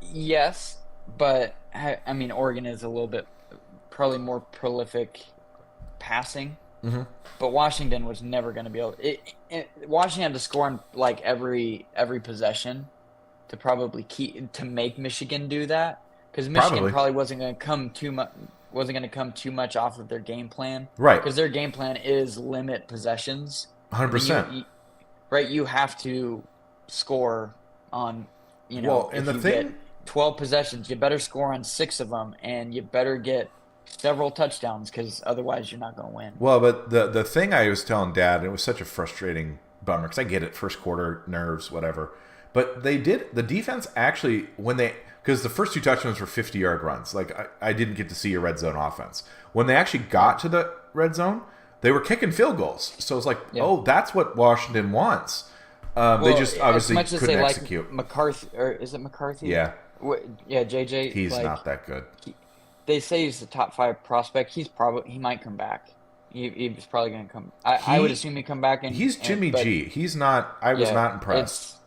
Speaker 2: Yes, but, I mean, Oregon is a little bit probably more prolific passing.
Speaker 1: Mm-hmm.
Speaker 2: But Washington was never going to be able. Washington had to score on like every possession to probably to make Michigan do that. because Michigan probably wasn't going to come too much off of their game plan,
Speaker 1: Right?
Speaker 2: Because their game plan is limit possessions.
Speaker 1: 100%.
Speaker 2: Right, you have to score on,
Speaker 1: Well, and
Speaker 2: if
Speaker 1: the
Speaker 2: you
Speaker 1: thing,
Speaker 2: get 12 possessions, you better score on 6 of them, and you better get several touchdowns because otherwise you're not going to win.
Speaker 1: well, but the thing I was telling Dad, and it was such a frustrating bummer because I get it, first quarter nerves, whatever. But the defense actually, because the first 2 touchdowns were 50-yard runs. Like I didn't get to see a red zone offense. When they actually got to the red zone, they were kicking field goals. So it's like, oh, that's what Washington wants. They just obviously couldn't execute.
Speaker 2: Like McCarthy, or is it McCarthy?
Speaker 1: Yeah.
Speaker 2: Yeah, JJ.
Speaker 1: He's not that good.
Speaker 2: They say he's the top 5 prospect. He might come back. He was probably going to come. I would assume he'd come back.
Speaker 1: He's Jimmy G. He's not. I was not impressed.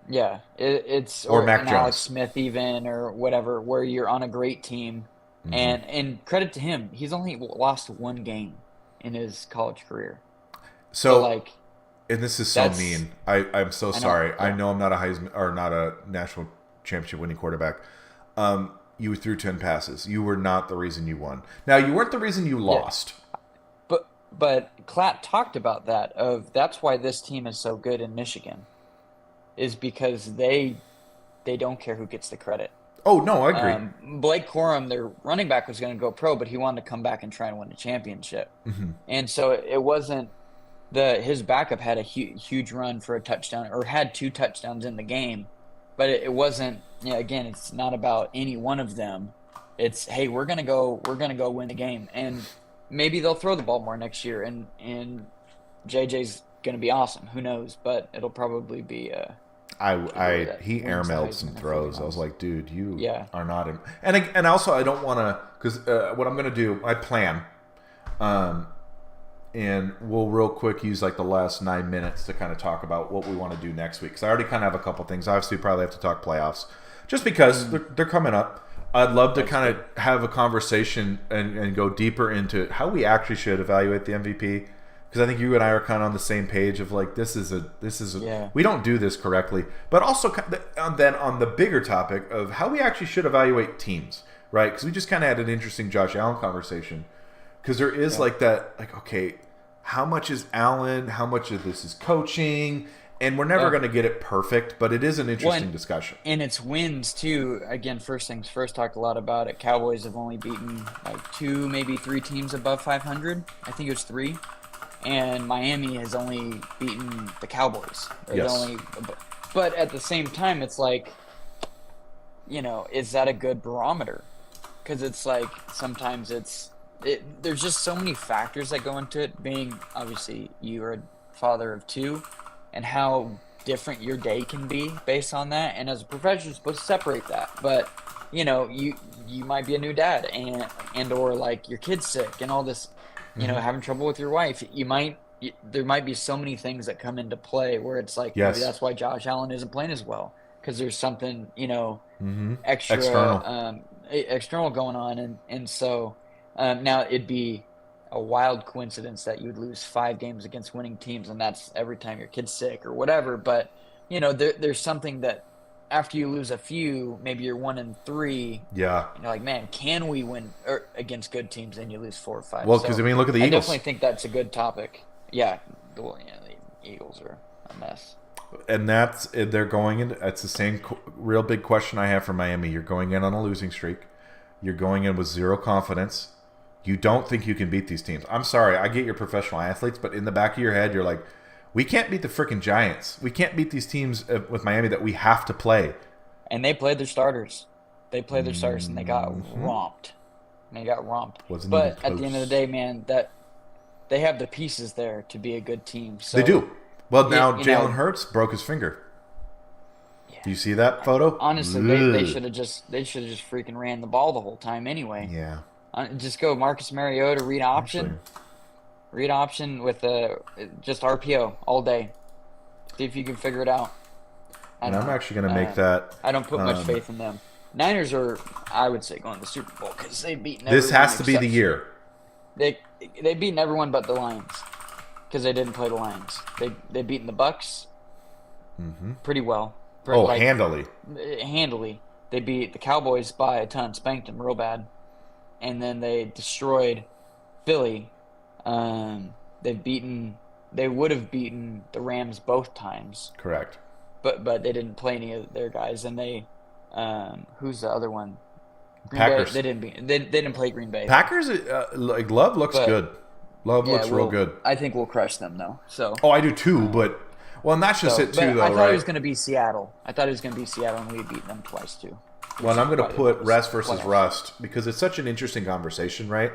Speaker 2: It's
Speaker 1: or Mac Jones.
Speaker 2: Alex Smith even or whatever, where you're on a great team, and credit to him, he's only lost 1 game in his college career. So like,
Speaker 1: and this is so mean. I'm so sorry.
Speaker 2: Yeah.
Speaker 1: I know I'm not a Heisman or not a national championship winning quarterback. You threw 10 passes. You were not the reason you won. Now you weren't the reason you lost.
Speaker 2: But Klatt talked about that. That's why this team is so good in Michigan, is because they don't care who gets the credit.
Speaker 1: Oh no, I agree.
Speaker 2: Blake Corum, their running back, was going to go pro, but he wanted to come back and try and win a championship.
Speaker 1: Mm-hmm.
Speaker 2: And so it wasn't his backup had a huge run for a touchdown, or had 2 touchdowns in the game, but it wasn't. Again, it's not about any one of them. It's, hey, we're gonna go win the game, and maybe they'll throw the ball more next year, and JJ's gonna be awesome. Who knows? But it'll probably be.
Speaker 1: He airmailed some throws. I was like, dude, you are not in. And also, I don't want to, because what I'm gonna do, I plan, and we'll real quick use like the last 9 minutes to kind of talk about what we want to do next week. Because I already kind of have a couple things. Obviously, we probably have to talk playoffs, just because they're coming up. I'd love to kind of have a conversation and go deeper into how we actually should evaluate the MVP. Because I think you and I are kind of on the same page of like, this is we don't do this correctly. But also then on the bigger topic of how we actually should evaluate teams, right? Because we just kind of had an interesting Josh Allen conversation. Because there is like that, like, okay, how much is Allen? How much of this is coaching? And we're never going to get it perfect, but it is an interesting discussion.
Speaker 2: And it's wins, too. Again, first things first, talked a lot about it. Cowboys have only beaten like 2, maybe 3 teams above 500. I think it was 3. And Miami has only beaten the Cowboys. But at the same time, it's like, is that a good barometer? Because it's like sometimes there's just so many factors that go into it. Being, obviously, you are a father of 2, and how different your day can be based on that. And as a professional, you're supposed to separate that. But, you might be a new dad and or like your kid's sick and all this, having trouble with your wife. There might be so many things that come into play where it's like, maybe that's why Josh Allen isn't playing as well. Because there's something, external going on. And so now it'd be a wild coincidence that you would lose 5 games against winning teams, and that's every time your kid's sick or whatever. But there's something that after you lose a few, maybe you're 1-3.
Speaker 1: Yeah,
Speaker 2: like, man, can we win against good teams? And you lose 4 or 5.
Speaker 1: Well, because look at the Eagles.
Speaker 2: I definitely think that's a good topic. Yeah, the Eagles are a mess.
Speaker 1: And they're going in. It's the same real big question I have for Miami. You're going in on a losing streak. You're going in with 0 confidence. You don't think you can beat these teams. I'm sorry, I get you're professional athletes, but in the back of your head, you're like, we can't beat the freaking Giants. We can't beat these teams with Miami that we have to play.
Speaker 2: And they played their starters. And they got romped. But at the end of the day, man, that they have the pieces there to be a good team. So,
Speaker 1: they do. Well, now Jalen Hurts broke his finger. Yeah. Do you see that photo?
Speaker 2: Honestly, they should have just freaking ran the ball the whole time anyway.
Speaker 1: Yeah.
Speaker 2: Just go Marcus Mariota, read option. Read option with just RPO all day. See if you can figure it out.
Speaker 1: I'm actually going to make that.
Speaker 2: I don't put much faith in them. Niners are, I would say, going to the Super Bowl because they've beaten
Speaker 1: everyone. This has to be the year.
Speaker 2: They've beaten everyone but the Lions because they didn't play the Lions. They've beaten the Bucks pretty well.
Speaker 1: Handily.
Speaker 2: Handily. they beat the Cowboys by a ton, spanked them real bad, and then they destroyed Philly. They would have beaten the Rams both times,
Speaker 1: Correct.
Speaker 2: but they didn't play any of their guys, and they who's the other one? Green
Speaker 1: Packers.
Speaker 2: Bay. They didn't play Green Bay.
Speaker 1: Packers, like Love looks
Speaker 2: But,
Speaker 1: good. Love looks real
Speaker 2: we'll-
Speaker 1: good.
Speaker 2: I think we'll crush them though. So.
Speaker 1: Oh, I do too, but well, and that's just it
Speaker 2: But
Speaker 1: too, though,
Speaker 2: I thought
Speaker 1: right?
Speaker 2: it was going to be Seattle. And we beat them twice too.
Speaker 1: Well, and I'm going to put
Speaker 2: Playoffs.
Speaker 1: rest versus rust because it's such an interesting conversation, right?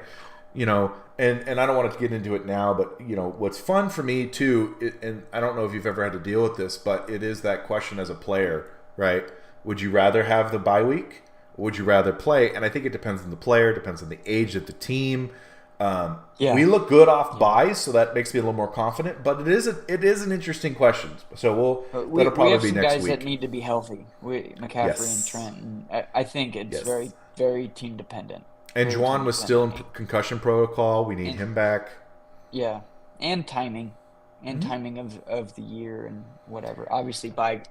Speaker 1: You know, and I don't want to get into it now, but you know, what's fun for me too, and I don't know if you've ever had to deal with this, but it is that question as a player, right? Would you rather have the bye week? Or would you rather play? And I think it depends on the player, depends on the age of the team. We look good off buys, so that makes me a little more confident. But it is an interesting question. So that'll probably
Speaker 2: have
Speaker 1: be
Speaker 2: some
Speaker 1: next
Speaker 2: guys
Speaker 1: week.
Speaker 2: that need to be healthy. McCaffrey
Speaker 1: Yes.
Speaker 2: and Trent. And I think it's
Speaker 1: Yes.
Speaker 2: very, very team dependent.
Speaker 1: And
Speaker 2: Very
Speaker 1: Juwan
Speaker 2: team
Speaker 1: was still in
Speaker 2: dependent.
Speaker 1: concussion protocol. We need him back.
Speaker 2: Yeah, and timing,
Speaker 1: Mm-hmm.
Speaker 2: timing of the year and whatever. Obviously, by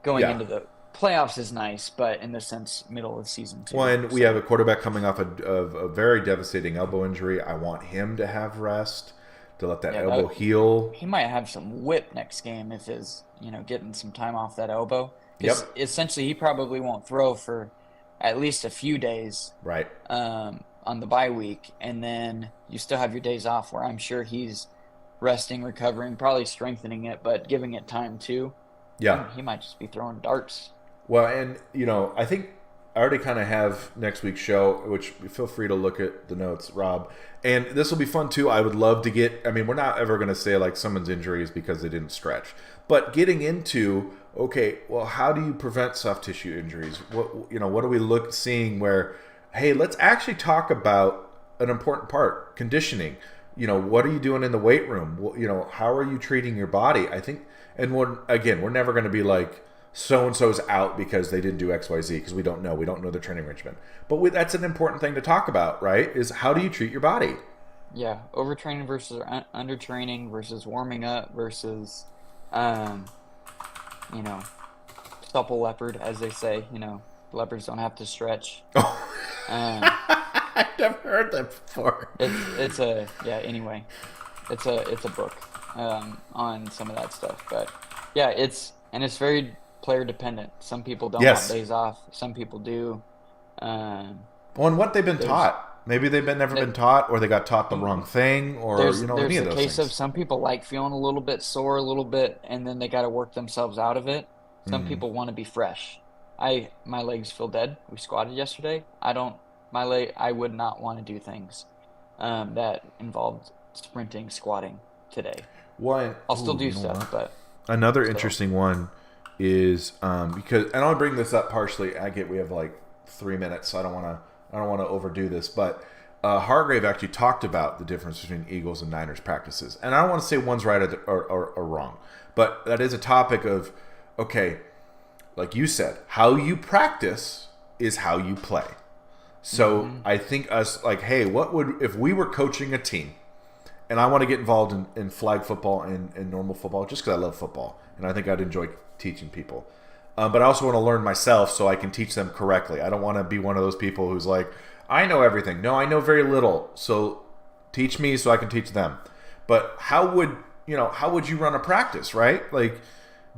Speaker 2: going
Speaker 1: Yeah.
Speaker 2: into the playoffs is nice, but in the sense, middle of the season too.
Speaker 1: Well, and we
Speaker 2: So,
Speaker 1: have a quarterback coming off of a very devastating elbow injury. I want him to have rest to let that
Speaker 2: Yeah,
Speaker 1: elbow heal.
Speaker 2: he might have some whip next game if his getting some time off that elbow. 'Cause
Speaker 1: Yep.
Speaker 2: essentially, he probably won't throw for at least a few days
Speaker 1: Right.
Speaker 2: on the bye week, and then you still have your days off where I'm sure he's resting, recovering, probably strengthening it, but giving it time too.
Speaker 1: Yeah.
Speaker 2: He might just be throwing darts.
Speaker 1: Well, and I think I already kind of have next week's show, which feel free to look at the notes, Rob. And this will be fun too. I would love to get. I mean, we're not ever going to say like someone's injury is because they didn't stretch, but getting into okay, well, how do you prevent soft tissue injuries? What are we seeing where? Hey, let's actually talk about an important part, conditioning. What are you doing in the weight room? How are you treating your body? I think, and we're never going to be like, so-and-so's out because they didn't do X, Y, Z, because we don't know. We don't know their training regimen. But that's an important thing to talk about, right? Is how do you treat your body?
Speaker 2: Yeah, overtraining versus undertraining versus warming up versus, supple leopard, as they say. Leopards don't have to stretch.
Speaker 1: I've never heard that before.
Speaker 2: Anyway, it's a book on some of that stuff, but yeah, it's very player dependent. Some people don't
Speaker 1: Yes.
Speaker 2: want days off. Some people do.
Speaker 1: On what they've been taught. Maybe they've never been taught, or they got taught the wrong thing, or
Speaker 2: There's
Speaker 1: any of
Speaker 2: the
Speaker 1: those
Speaker 2: case
Speaker 1: things.
Speaker 2: of some people like feeling a little bit sore, a little bit, and then they got to work themselves out of it. Some
Speaker 1: Mm-hmm.
Speaker 2: people want to be fresh. My legs feel dead. We squatted yesterday. I would not want to do things that involved sprinting, squatting today.
Speaker 1: What?
Speaker 2: I'll still do stuff, but
Speaker 1: Another interesting one is because, and I'll bring this up partially. We have like 3 minutes, so I don't want to overdo this. But Hargrave actually talked about the difference between Eagles and Niners practices, and I don't want to say one's right or wrong, but that is a topic of okay, like you said, how you practice is how you play. So I think us like, hey, what would if we were coaching a team? And I want to get involved in flag football and normal football just because I love football. And I think I'd enjoy teaching people. But I also want to learn myself so I can teach them correctly. I don't want to be one of those people who's like, I know everything. No, I know very little. So teach me so I can teach them. But how would you run a practice, right? Like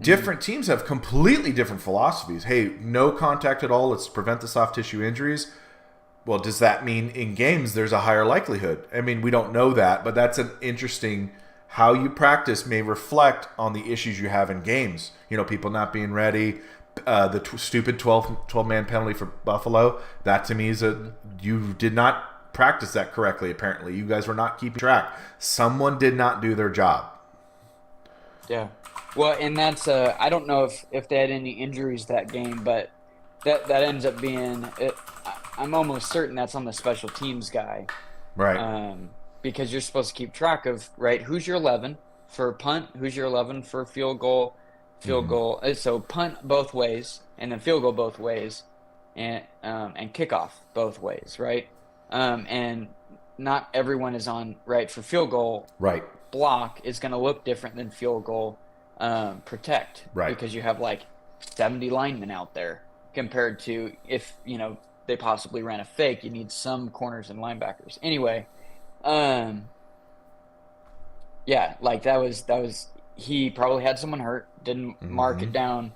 Speaker 1: different teams have completely different philosophies. Hey, no contact at all. Let's prevent the soft tissue injuries. Well, does that mean in games there's a higher likelihood? I mean, we don't know that, but that's an interesting how you practice may reflect on the issues you have in games. People not being ready, the stupid 12-man penalty for Buffalo. That to me is you did not practice that correctly, apparently. You guys were not keeping track. Someone did not do their job.
Speaker 2: yeah. Well, and that's I don't know if they had any injuries that game, but that ends up being I'm almost certain that's on the special teams guy.
Speaker 1: Right.
Speaker 2: Because you're supposed to keep track of, right, who's your 11 for punt, who's your 11 for field goal. So punt both ways, and then field goal both ways, and kickoff both ways, right? And not everyone is on, right, for field goal.
Speaker 1: Right.
Speaker 2: Block is going to look different than field goal protect.
Speaker 1: Right.
Speaker 2: Because you have like 70 linemen out there. compared to if, they possibly ran a fake, you need some corners and linebackers. Anyway, yeah, like that was he probably had someone hurt, didn't mark it down,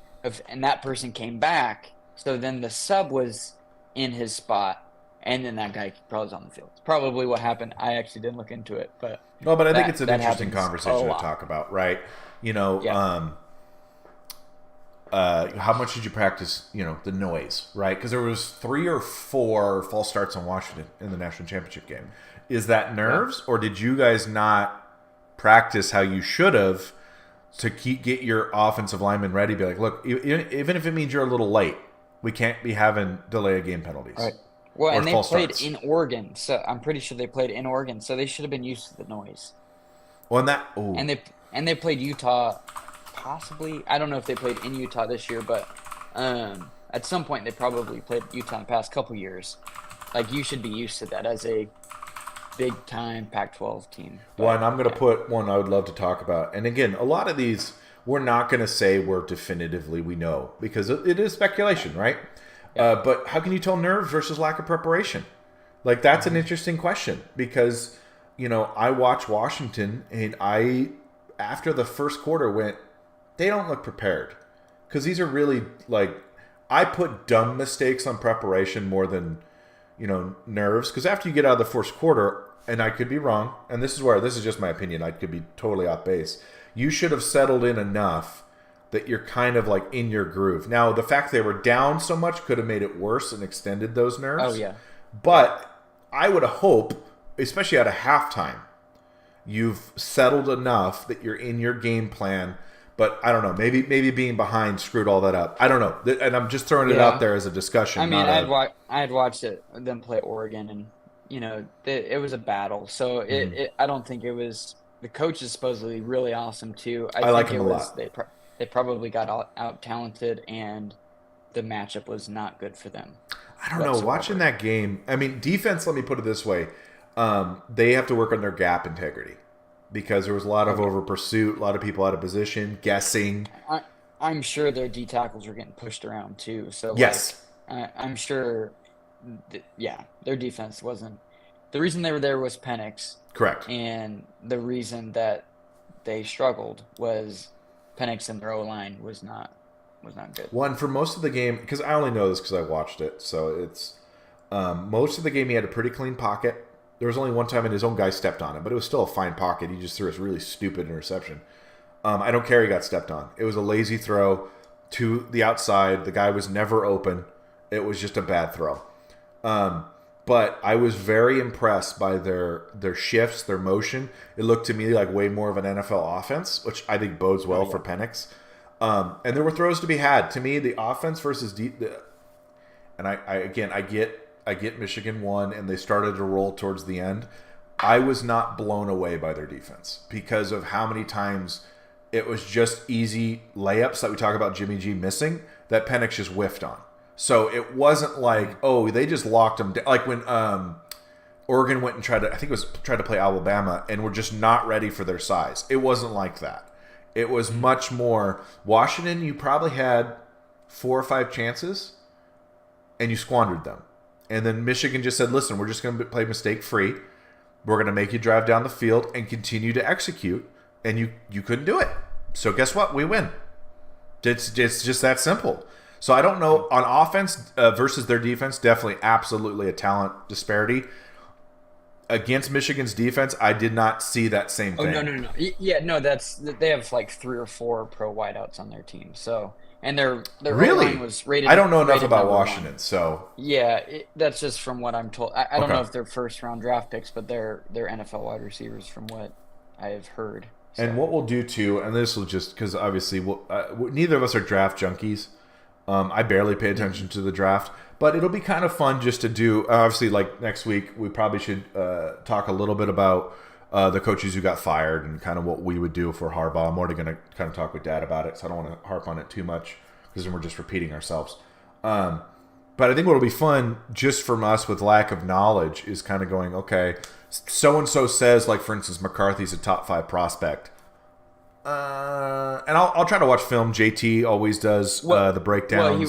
Speaker 2: and that person came back. So then the sub was in his spot, and then that guy probably was on the field. It's probably what happened. I actually didn't look into it, but
Speaker 1: no, but I think it's an interesting conversation to talk about, right? How much did you practice, the noise, right? Because there was 3 or 4 false starts on Washington in the national championship game. Is that nerves, or did you guys not practice how you should have to get your offensive linemen ready? Be like, look, even if it means you're a little late, we can't be having delay of game penalties.
Speaker 2: Right. Well, and they played
Speaker 1: starts.
Speaker 2: in Oregon, so I'm pretty sure they played in Oregon, so they should have been used to the noise.
Speaker 1: Well,
Speaker 2: and they played Utah, possibly. I don't know if they played in Utah this year, but at some point they probably played Utah in the past couple years. Like, you should be used to that as a big-time Pac-12 team. But,
Speaker 1: and I'm going to put one I would love to talk about. And again, a lot of these, we're not going to say we're definitively we know, because it is speculation, right? Yeah. But how can you tell nerves versus lack of preparation? Like, that's an interesting question, because, I watch Washington, and after the first quarter went, they don't look prepared. Because these are really, I put dumb mistakes on preparation more than nerves, because after you get out of the first quarter, and I could be wrong, and this is just my opinion, I could be totally off base, you should have settled in enough that you're kind of like in your groove. Now, the fact they were down so much could have made it worse and extended those nerves.
Speaker 2: Oh, yeah.
Speaker 1: But I would hope, especially at a halftime, you've settled enough that you're in your game plan. But I don't know. Maybe being behind screwed all that up. I don't know. And I'm just throwing it out there as a discussion.
Speaker 2: I mean, I had watched them play Oregon, and it was a battle. So I don't think it was. The coach is supposedly really awesome too. I think
Speaker 1: like him a lot.
Speaker 2: They probably got out talented, and the matchup was not good for them.
Speaker 1: I don't know. Watching that game, I mean, defense. Let me put it this way: they have to work on their gap integrity. Because there was a lot of over pursuit, a lot of people out of position, guessing.
Speaker 2: I'm sure their D tackles were getting pushed around too. So
Speaker 1: yes,
Speaker 2: I'm sure. Their defense wasn't. The reason they were there was Penix.
Speaker 1: Correct.
Speaker 2: And the reason that they struggled was Penix and their O-line was not good.
Speaker 1: One for most of the game, because I only know this because I watched it. So it's most of the game he had a pretty clean pocket. There was only one time and his own guy stepped on him, but it was still a fine pocket. He just threw a really stupid interception. I don't care he got stepped on. It was a lazy throw to the outside. The guy was never open. It was just a bad throw. But I was very impressed by their shifts, their motion. It looked to me like way more of an NFL offense, which I think bodes well for Penix. And there were throws to be had. To me, the offense versus and I get Michigan won, and they started to roll towards the end. I was not blown away by their defense because of how many times it was just easy layups that we talk about Jimmy G missing that Penix just whiffed on. So it wasn't like, they just locked them down. Like when Oregon went and tried to play Alabama and were just not ready for their size. It wasn't like that. It was much more Washington. You probably had 4 or 5 chances, and you squandered them. And then Michigan just said, listen, we're just going to play mistake-free. We're going to make you drive down the field and continue to execute. And you couldn't do it. So guess what? We win. It's just that simple. So I don't know. On offense versus their defense, definitely absolutely a talent disparity. Against Michigan's defense, I did not see that same thing.
Speaker 2: No. Yeah, no, they have like 3 or 4 pro wideouts on their team. So... And their
Speaker 1: really
Speaker 2: line was rated.
Speaker 1: I don't know enough about Washington, so
Speaker 2: yeah, that's just from what I'm told. I don't know if they're first-round draft picks, but they're NFL wide receivers from what I have heard.
Speaker 1: So. And what we'll do too, and this will just because obviously neither of us are draft junkies. I barely pay attention to the draft, but it'll be kind of fun just to do. Obviously, like next week, we probably should talk a little bit about the coaches who got fired and kind of what we would do for Harbaugh. I'm already going to kind of talk with Dad about it, so I don't want to harp on it too much because then we're just repeating ourselves. But I think what will be fun just from us with lack of knowledge is kind of going, okay, so-and-so says, like, for instance, McCarthy's a top 5 prospect. And I'll try to watch film. JT always does the breakdowns.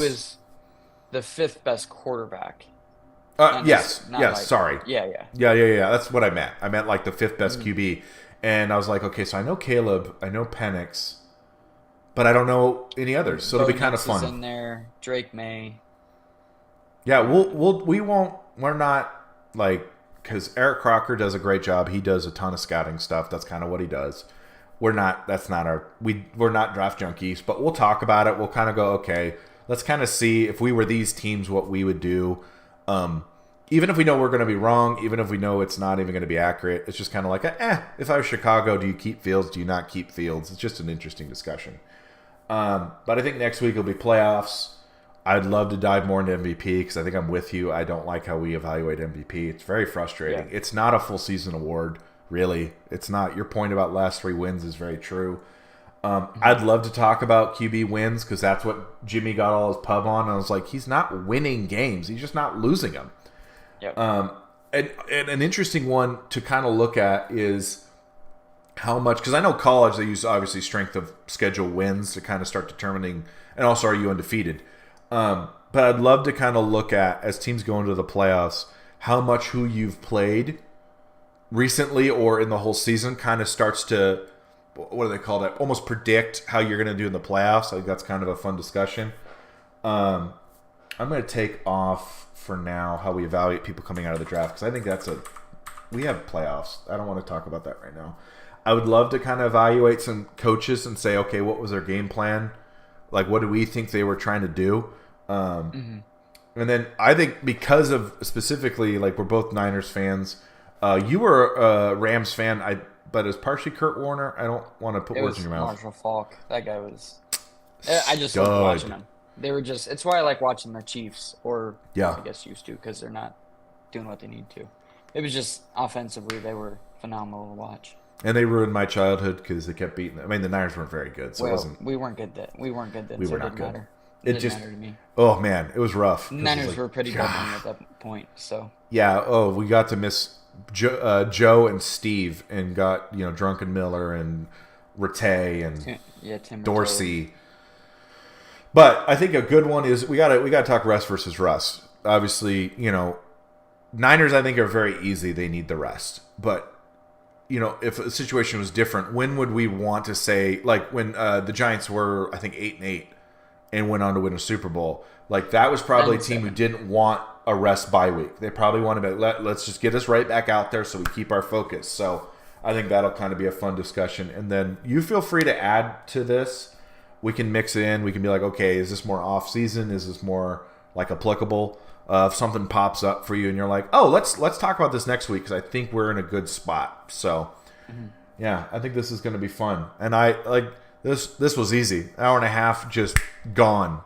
Speaker 2: Well, the fifth best quarterback. Not
Speaker 1: Yes.
Speaker 2: just- not
Speaker 1: Yes.
Speaker 2: like-
Speaker 1: Sorry.
Speaker 2: Yeah.
Speaker 1: Yeah. That's what I meant. I meant like the fifth best QB. And I was like, okay, so I know Caleb, I know Penix, but I don't know any others. So it'll be kind of
Speaker 2: Bo Nix is
Speaker 1: fun.
Speaker 2: in there. Drake May.
Speaker 1: Yeah, we're not like, because Eric Crocker does a great job. He does a ton of scouting stuff. That's kind of what he does. We're not draft junkies, but we'll talk about it. We'll kind of go, okay, let's kind of see if we were these teams, what we would do. Even if we know we're going to be wrong, even if we know it's not even going to be accurate, it's just kind of like, if I was Chicago, do you keep Fields? Do you not keep Fields? It's just an interesting discussion. But I think next week will be playoffs. I'd love to dive more into MVP because I think I'm with you. I don't like how we evaluate MVP. It's very frustrating.
Speaker 2: Yeah.
Speaker 1: It's not a full season award, really. It's not. Your point about last 3 wins is very true. I'd love to talk about QB wins because that's what Jimmy got all his pub on. I was like, he's not winning games. He's just not losing them.
Speaker 2: Yep.
Speaker 1: And an interesting one to kind of look at is how much, because I know college, they use obviously strength of schedule wins to kind of start determining, and also are you undefeated. But I'd love to kind of look at, as teams go into the playoffs, how much who you've played recently or in the whole season kind of starts to, what do they call that? Almost predict how you're going to do in the playoffs. I think that's kind of a fun discussion. I'm going to take off for now how we evaluate people coming out of the draft because I think we have playoffs. I don't want to talk about that right now. I would love to kind of evaluate some coaches and say, okay, what was their game plan? Like, what do we think they were trying to do? And then I think because of specifically, like, we're both Niners fans. You were a Rams fan, but it's partially Kurt Warner. I don't want to put words in your mouth.
Speaker 2: Marshall Faulk. That guy was. I just loved watching him. They were just. It's why I like watching the Chiefs, or I guess used to, because they're not doing what they need to. It was just offensively, they were phenomenal to watch.
Speaker 1: And they ruined my childhood because they kept beating them. I mean, the Niners weren't very good, so it wasn't.
Speaker 2: We weren't good then. We weren't good then.
Speaker 1: We
Speaker 2: so
Speaker 1: were
Speaker 2: it
Speaker 1: not
Speaker 2: didn't
Speaker 1: good.
Speaker 2: matter.
Speaker 1: It
Speaker 2: didn't matter to me.
Speaker 1: Oh man, it was rough.
Speaker 2: Niners were pretty good at that point. So
Speaker 1: yeah. Oh, we got to miss Joe and Steve, and got Drunken Miller and Rattay and
Speaker 2: Tim
Speaker 1: Dorsey. Rattay. But I think a good one is we got to talk Russ versus Russ. Obviously, Niners I think are very easy. They need the rest. But if a situation was different, when would we want to say, like when the Giants were, I think, 8-8 and went on to win a Super Bowl? Like that was probably a team who didn't want a rest bye week. They probably wanted to let's just get us right back out there so we keep our focus. So I think that'll kind of be a fun discussion. And then you feel free to add to this. We can mix it in. We can be like, okay, is this more off season? Is this more like applicable? If something pops up for you and you're like, oh, let's talk about this next week because I think we're in a good spot. So, yeah, I think this is going to be fun. And I like this. This was easy. Hour and a half, just gone.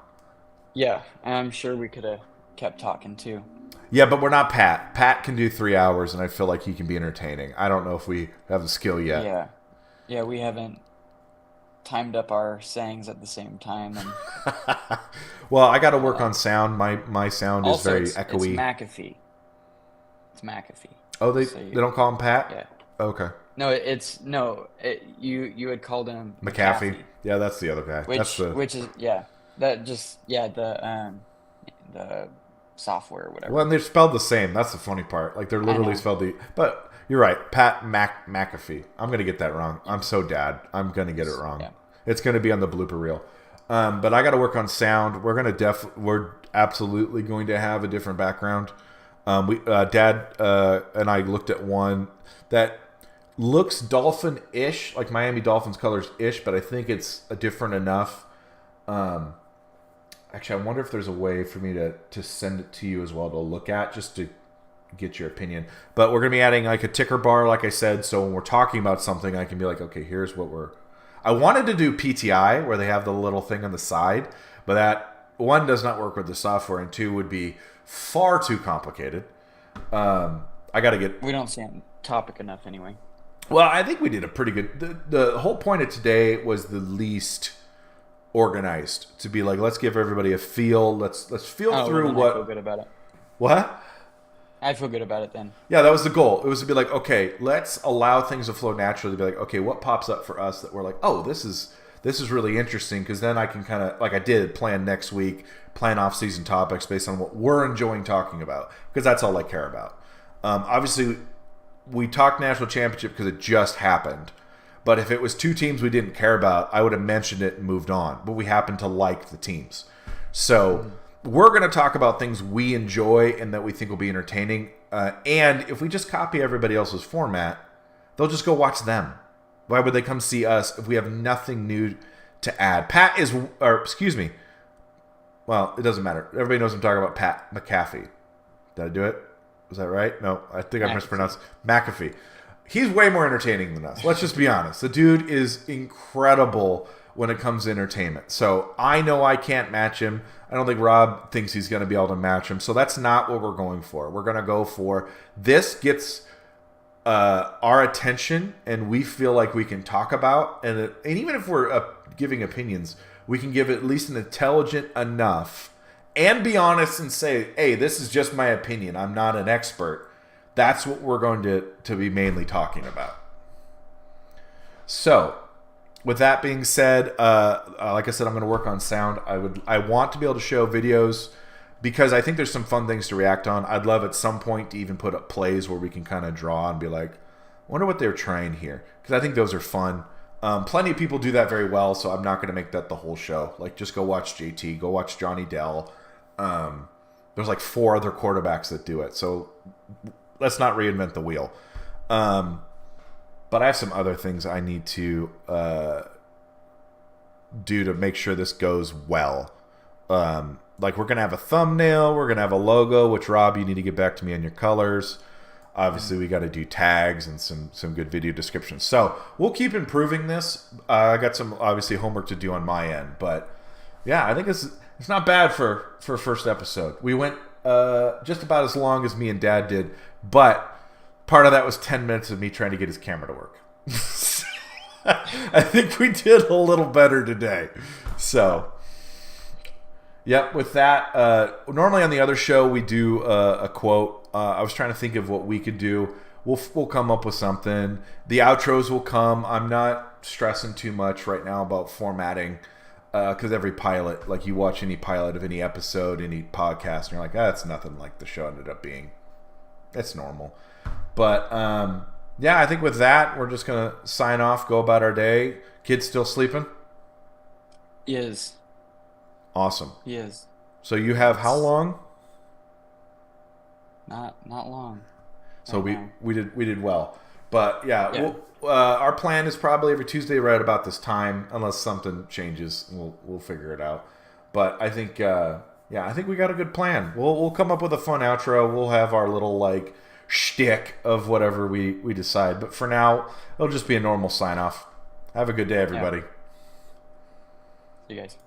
Speaker 2: Yeah, I'm sure we could have kept talking too.
Speaker 1: Yeah, but we're not Pat. Pat can do 3 hours, and I feel like he can be entertaining. I don't know if we have the skill yet.
Speaker 2: Yeah, we haven't timed up our sayings at the same time. And
Speaker 1: well, I got to work on sound. My sound is very echoey.
Speaker 2: It's McAfee.
Speaker 1: Oh, they don't call him Pat?
Speaker 2: Yeah.
Speaker 1: Okay.
Speaker 2: No, you had called him
Speaker 1: McAfee. Yeah, that's the other guy.
Speaker 2: The software or whatever.
Speaker 1: Well, and they're spelled the same. That's the funny part. Like they're literally spelled but you're right. Pat McAfee. I'm going to get that wrong. I'm so dad. I'm going to get it wrong. Yeah. It's going to be on the blooper reel. But I got to work on sound. We're absolutely going to have a different background. Dad and I looked at one that looks Dolphin-ish, like Miami Dolphins colors-ish, but I think it's different enough. Actually, I wonder if there's a way for me to send it to you as well to look at, just to get your opinion. But we're going to be adding like a ticker bar, like I said, so when we're talking about something, I can be like, okay, here's what I wanted to do PTI, where they have the little thing on the side, but that, one, does not work with the software, and two, would be far too complicated. We
Speaker 2: don't stay on topic enough anyway.
Speaker 1: Well, I think we did a pretty good... The whole point of today was the least organized, to be like, let's give everybody a feel. Let's feel through what...
Speaker 2: I feel good about it.
Speaker 1: What?
Speaker 2: I feel good about it then.
Speaker 1: Yeah, that was the goal. It was to be like, okay, let's allow things to flow naturally. To be like, okay, what pops up for us that we're like, oh, this this is really interesting because then I can kind of, like I did, plan next week, plan off-season topics based on what we're enjoying talking about because that's all I care about. Obviously, we talked national championship because it just happened. But if it was two teams we didn't care about, I would have mentioned it and moved on. But we happen to like the teams. So we're going to talk about things we enjoy and that we think will be entertaining. And if we just copy everybody else's format, they'll just go watch them. Why would they come see us if we have nothing new to add? Well, it doesn't matter. Everybody knows I'm talking about Pat McAfee. Did I do it? Was that right? No, I think I mispronounced McAfee. He's way more entertaining than us. Let's just be honest. The dude is incredible when it comes to entertainment. So I know I can't match him. I don't think Rob thinks he's going to be able to match him. So that's not what we're going for. We're going to go for this gets our attention and we feel like we can talk about. And even if we're giving opinions, we can give at least an intelligent enough and be honest and say, hey, this is just my opinion. I'm not an expert. That's what we're going to be mainly talking about. So, with that being said, like I said, I'm going to work on sound. I want to be able to show videos because I think there's some fun things to react on. I'd love at some point to even put up plays where we can kind of draw and be like, I wonder what they're trying here. Because I think those are fun. Plenty of people do that very well, so I'm not going to make that the whole show. Like, just go watch JT, go watch Johnny Dell. There's like 4 other quarterbacks that do it. So let's not reinvent the wheel. But I have some other things I need to do to make sure this goes well. Like we're going to have a thumbnail. We're going to have a logo, which, Rob, you need to get back to me on your colors. Obviously, we got to do tags and some good video descriptions. So we'll keep improving this. I got some, obviously, homework to do on my end. But, yeah, I think it's not bad for a first episode. We went just about as long as me and Dad did. But part of that was 10 minutes of me trying to get his camera to work. I think we did a little better today. So, yep, with that, normally on the other show we do a quote. I was trying to think of what we could do. We'll come up with something. The outros will come. I'm not stressing too much right now about formatting because every pilot, like you watch any pilot of any episode, any podcast, and you're like, that's nothing like the show ended up being. That's normal. But, yeah, I think with that, we're just going to sign off, go about our day. Kid's still sleeping?
Speaker 2: He is.
Speaker 1: Awesome.
Speaker 2: He is.
Speaker 1: So you have how long?
Speaker 2: Not long.
Speaker 1: So we did well. But, yeah. Our plan is probably every Tuesday right about this time, unless something changes. We'll figure it out. But I think... I think we got a good plan. We'll come up with a fun outro. We'll have our little, like, shtick of whatever we decide. But for now, it'll just be a normal sign-off. Have a good day, everybody.
Speaker 2: See you guys.